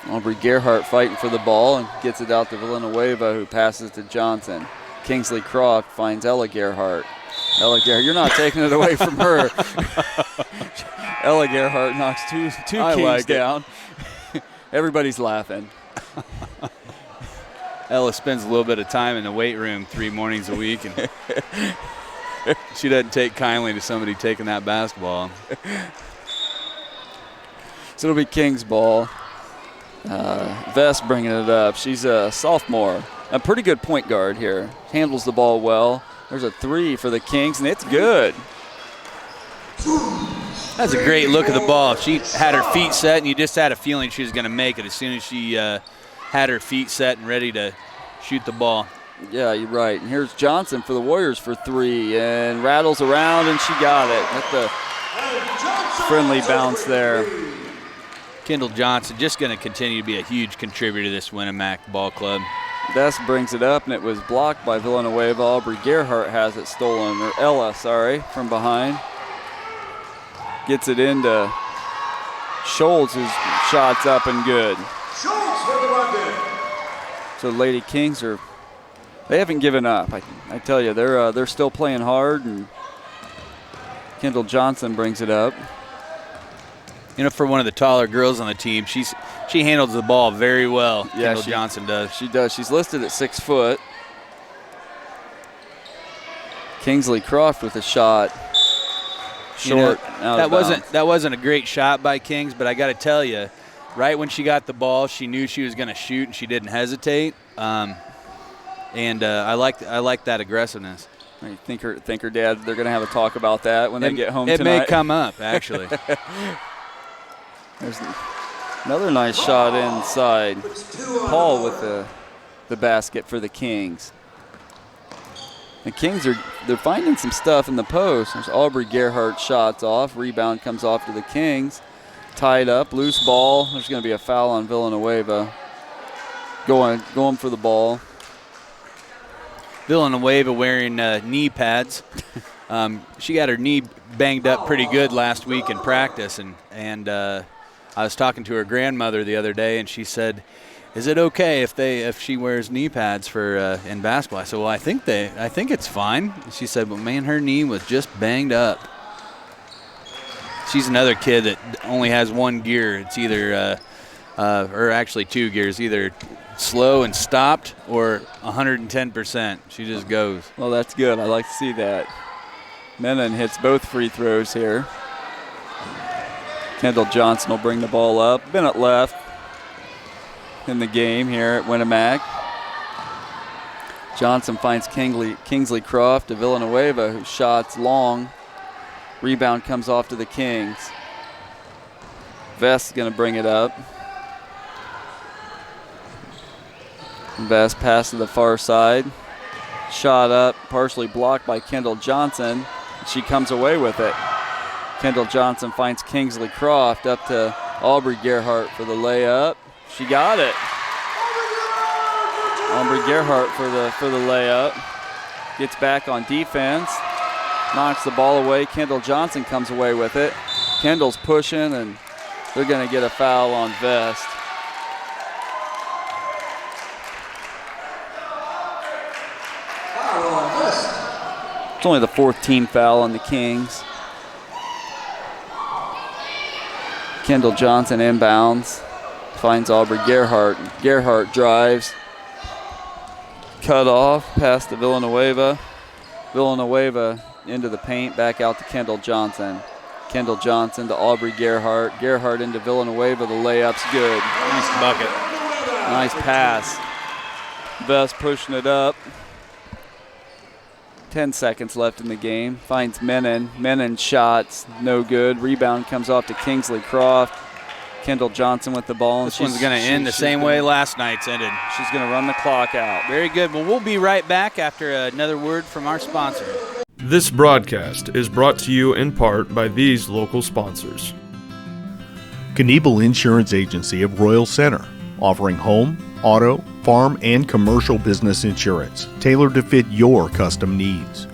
Aubrey Gerhardt fighting for the ball and gets it out to Villanueva, who passes to Johnson. Kingsley Croft finds Ella Gerhardt. Ella Gerhardt, you're not taking it away from her. Ella Gerhardt knocks two Kings down. Everybody's laughing. Ella spends a little bit of time in the weight room 3 mornings a week, and she doesn't take kindly to somebody taking that basketball. So it'll be King's ball. Vest bringing it up. She's a sophomore. A pretty good point guard here. Handles the ball well. There's a 3 for the Kings, and it's good. That's a great look at the ball. She had her feet set, and you just had a feeling she was going to make it as soon as she had her feet set and ready to shoot the ball. Yeah, you're right. And here's Johnson for the Warriors for 3, and rattles around, and she got it. That's the friendly bounce there. Kendall Johnson just going to continue to be a huge contributor to this Winamac ball club. Best brings it up, and it was blocked by Villanueva. Aubrey Gerhardt has it stolen, or Ella, sorry, from behind. Gets it into Schultz, whose shot's up and good. Schultz with the bucket. So Lady Kings they haven't given up. I tell you, they're still playing hard, and Kendall Johnson brings it up. You know, for one of the taller girls on the team, she handles the ball very well. Yeah, Kendall Johnson does. She does. She's listed at 6 foot. Kingsley Croft with a shot. Short. That wasn't a great shot by Kings, but I got to tell you, right when she got the ball, she knew she was going to shoot, and she didn't hesitate. I like that aggressiveness. I think her dad. They're going to have a talk about that when they get home tonight. It may come up, actually. There's another nice shot inside. Paul with the basket for the Kings. The Kings they're finding some stuff in the post. There's Aubrey Gerhardt shots off. Rebound comes off to the Kings. Tied up, loose ball. There's going to be a foul on Villanueva. Going for the ball. Villanueva wearing knee pads. She got her knee banged up pretty good last week in practice, and I was talking to her grandmother the other day, and she said, "Is it okay if she wears knee pads for in basketball?" I said, "Well, I think it's fine." She said, "But man, her knee was just banged up." She's another kid that only has one gear. It's either, or actually 2 gears, either slow and stopped or 110%. She just goes. Well, that's good. I like to see that. Menon hits both free throws here. Kendall Johnson will bring the ball up. Bennett left in the game here at Winamac. Johnson finds Kingsley Croft to Villanueva, who shots long. Rebound comes off to the Kings. Vest's going to bring it up. Vest pass to the far side. Shot up, partially blocked by Kendall Johnson. She comes away with it. Kendall Johnson finds Kingsley Croft up to Aubrey Gerhardt for the layup. She got it. Aubrey Gerhardt for the layup. Gets back on defense. Knocks the ball away. Kendall Johnson comes away with it. Kendall's pushing, and they're going to get a foul on Vest. It's only the 14th foul on the Kings. Kendall Johnson inbounds. Finds Aubrey Gerhardt. Gerhardt drives. Cut off. Pass to Villanueva. Villanueva into the paint. Back out to Kendall Johnson. Kendall Johnson to Aubrey Gerhardt. Gerhardt into Villanueva. The layup's good. Nice bucket. Nice pass. Vest pushing it up. 10 seconds left in the game. Finds Menon. Menon shots, no good. Rebound comes off to Kingsley Croft. Kendall Johnson with the ball. This one's going to end the same way last night's ended. She's going to run the clock out. Very good. Well, we'll be right back after another word from our sponsor. This broadcast is brought to you in part by these local sponsors. Kniebel Insurance Agency of Royal Center, offering home, auto, farm, and commercial business insurance tailored to fit your custom needs.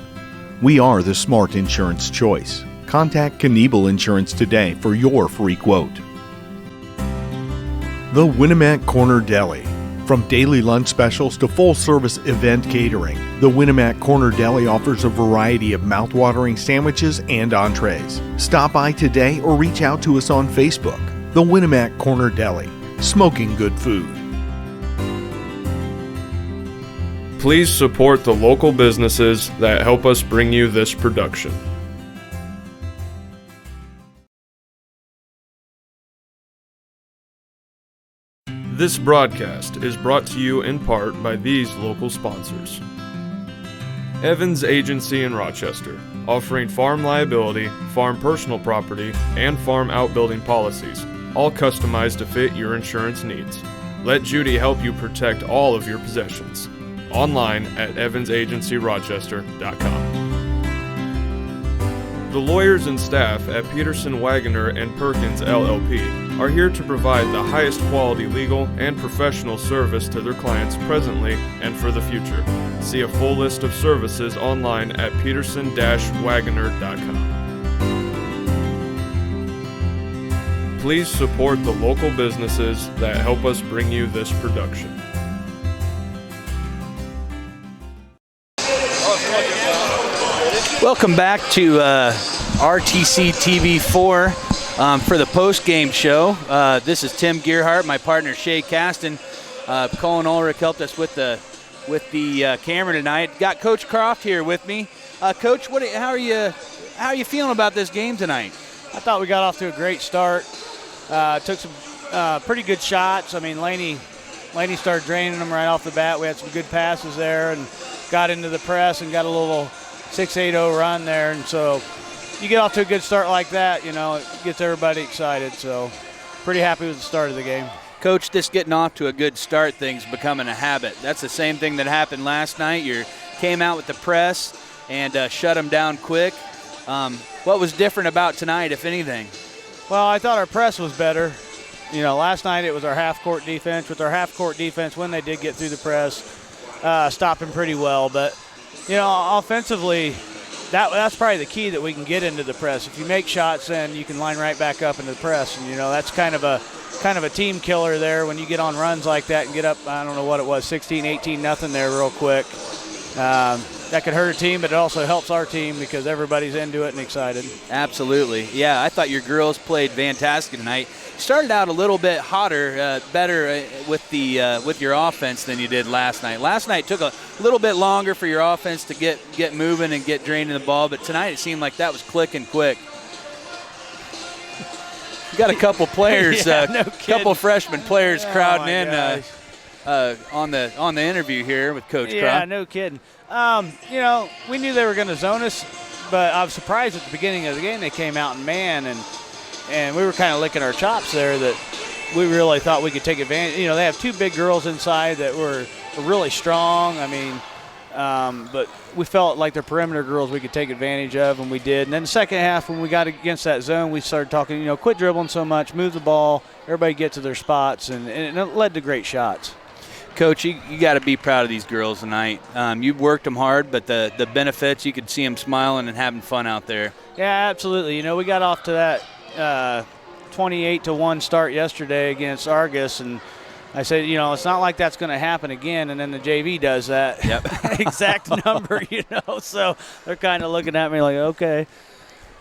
We are the smart insurance choice. Contact Kniebel Insurance today for your free quote. The Winamac Corner Deli. From daily lunch specials to full-service event catering, the Winamac Corner Deli offers a variety of mouth-watering sandwiches and entrees. Stop by today or reach out to us on Facebook. The Winamac Corner Deli. Smoking good food. Please support the local businesses that help us bring you this production. This broadcast is brought to you in part by these local sponsors. Evans Agency in Rochester, offering farm liability, farm personal property, and farm outbuilding policies, all customized to fit your insurance needs. Let Judy help you protect all of your possessions. Online at evansagencyrochester.com. The lawyers and staff at Peterson, Wagoner, and Perkins LLP are here to provide the highest quality legal and professional service to their clients presently and for the future. See a full list of services online at peterson-wagoner.com. Please support the local businesses that help us bring you this production. Welcome back to RTC TV4 for the post-game show. This is Tim Gearhart, my partner Shay Caston. Colin Ulrich helped us with the camera tonight. Got Coach Croft here with me. Coach, how are you feeling about this game tonight? I thought we got off to a great start. Took some pretty good shots. I mean, Laney started draining them right off the bat. We had some good passes there and got into the press and got a little 6-8-0 run there. And so you get off to a good start like that, you know, it gets everybody excited. So pretty happy with the start of the game. Coach, this getting off to a good start thing's becoming a habit. That's the same thing that happened last night. You came out with the press and shut them down quick. What was different about tonight, if anything? Well, I thought our press was better. You know, last night it was our half-court defense. With our half-court defense, when they did get through the press, stopped them pretty well. But, you know, offensively, that's probably the key that we can get into the press. If you make shots, then you can line right back up into the press. And, you know, that's kind of a team killer there when you get on runs like that and get up, I don't know what it was, 16, 18, nothing there real quick. That could hurt a team, but it also helps our team because everybody's into it and excited. Absolutely. Yeah, I thought your girls played fantastic tonight. Started out a little bit hotter, better with your offense than you did last night. Last night took a little bit longer for your offense to get moving and get draining the ball, but tonight it seemed like that was clicking quick. You got a couple players, couple freshman players crowding in on the interview here with Coach Croft. Yeah, no kidding. You know, we knew they were going to zone us, but I was surprised at the beginning of the game they came out in man, and we were kind of licking our chops there that we really thought we could take advantage. You know, they have two big girls inside that were really strong. I mean, but we felt like their perimeter girls we could take advantage of, and we did. And then the second half, when we got against that zone, we started talking, you know, quit dribbling so much, move the ball, everybody get to their spots, and it led to great shots. Coach, you got to be proud of these girls tonight. You worked them hard, but the benefits, you could see them smiling and having fun out there. Yeah, absolutely. You know, we got off to that 28-1 start yesterday against Argus, and I said, you know, it's not like that's going to happen again, and then the JV does that exact number, you know. So they're kind of looking at me like, okay.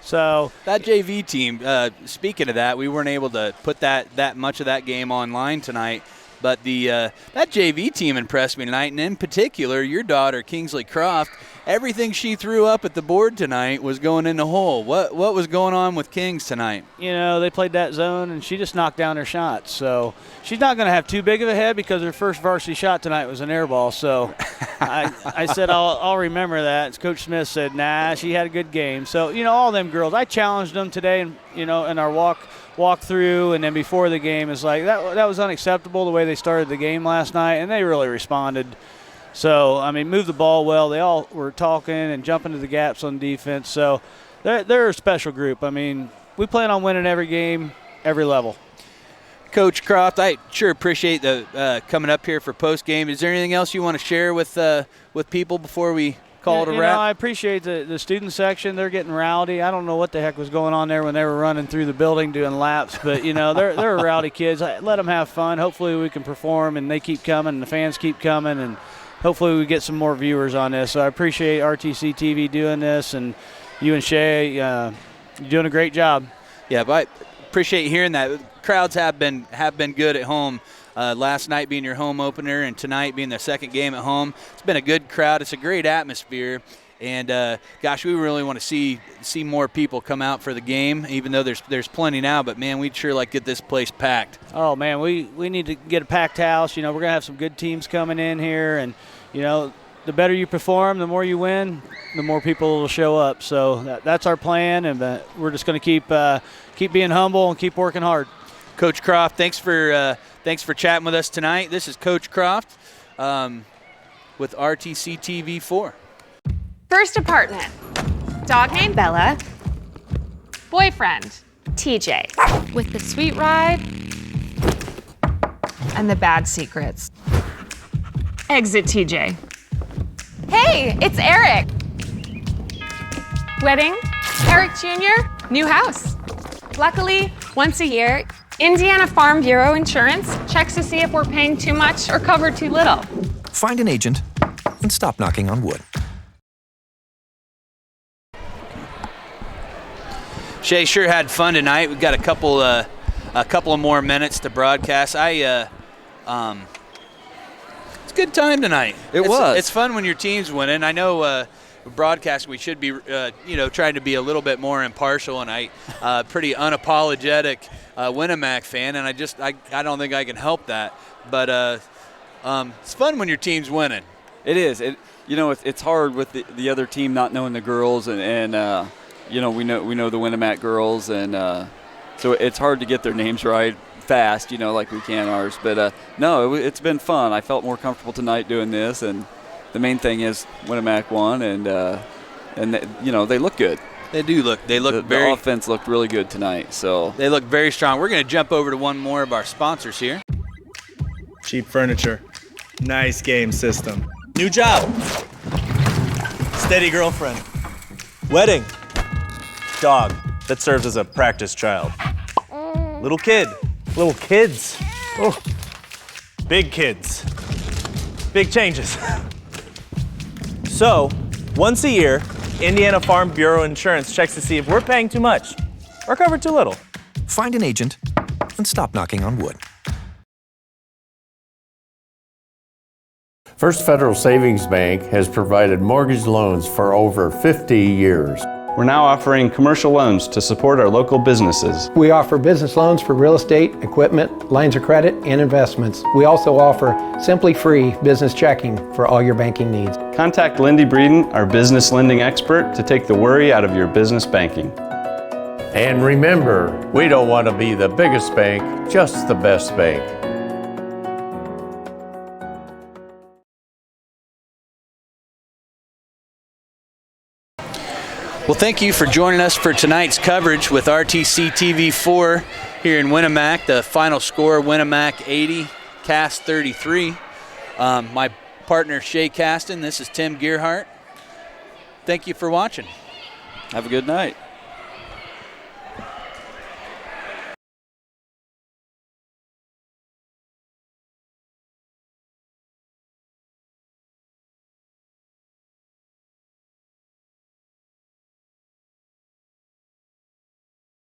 So that JV team, speaking of that, we weren't able to put that much of that game online tonight. But that JV team impressed me tonight, and in particular, your daughter, Kingsley Croft, everything she threw up at the board tonight was going in the hole. What was going on with Kings tonight? You know, they played that zone, and she just knocked down her shots. So she's not going to have too big of a head because her first varsity shot tonight was an air ball. So I said I'll remember that. Coach Smith said, nah, she had a good game. So, you know, all them girls, I challenged them today, and, you know, in our walk through, and then before the game is like that was unacceptable the way they started the game last night, and they really responded. So I mean, moved the ball well. They all were talking and jumping to the gaps on defense. So they're a special group. I mean, we plan on winning every game, every level. Coach Croft, I sure appreciate the coming up here for post game. Is there anything else you want to share with people before we call it a wrap? Know, I appreciate the student section. They're getting rowdy. I don't know what the heck was going on there when they were running through the building doing laps, but, you know, they're rowdy kids. Let them have fun. Hopefully we can perform, and they keep coming, and the fans keep coming, and hopefully we get some more viewers on this. So I appreciate RTC TV doing this, and you and Shay, you're doing a great job. Yeah, but I appreciate hearing that. Crowds have been good at home. Last night being your home opener and tonight being the second game at home. It's been a good crowd. It's a great atmosphere. And, gosh, we really want to see more people come out for the game, even though there's plenty now. But, man, we'd sure like to get this place packed. Oh, man, we need to get a packed house. You know, we're going to have some good teams coming in here. And, you know, the better you perform, the more you win, the more people will show up. So that's our plan, and we're just going to keep being humble and keep working hard. Coach Croft, thanks for chatting with us tonight. This is Coach Croft with RTC TV4. First apartment. Dog named Bella. Boyfriend, TJ. With the sweet ride and the bad secrets. Exit TJ. Hey, it's Eric. Wedding, Eric Jr., new house. Luckily, once a year, Indiana Farm Bureau Insurance checks to see if we're paying too much or cover too little. Find an agent and stop knocking on wood. Shay sure had fun tonight. We've got a couple of more minutes to broadcast. It's a good time tonight. It's fun when your team's winning. I know broadcast we should be trying to be a little bit more impartial, and I pretty unapologetic Winamac fan, and I don't think I can help that. But it's fun when your team's winning. It is. It's hard with the other team not knowing the girls, and we know the Winamac girls, and so it's hard to get their names right fast, like we can ours. But no, it's been fun. I felt more comfortable tonight doing this, and the main thing is Winamac won, and they look good. They do look. They look very. The offense looked really good tonight. So they look very strong. We're going to jump over to one more of our sponsors here. Cheap furniture. Nice game system. New job. Steady girlfriend. Wedding. Dog that serves as a practice child. Little kid. Little kids. Oh. Big kids. Big changes. So, once a year, Indiana Farm Bureau Insurance checks to see if we're paying too much or cover too little. Find an agent and stop knocking on wood. First Federal Savings Bank has provided mortgage loans for over 50 years. We're now offering commercial loans to support our local businesses. We offer business loans for real estate, equipment, lines of credit, and investments. We also offer Simply Free business checking for all your banking needs. Contact Lindy Breeden, our business lending expert, to take the worry out of your business banking. And remember, we don't want to be the biggest bank, just the best bank. Well, thank you for joining us for tonight's coverage with RTC TV4 here in Winamac. The final score, Winamac 80, Cass 33. My partner, Shay Caston. This is Tim Gearhart. Thank you for watching. Have a good night.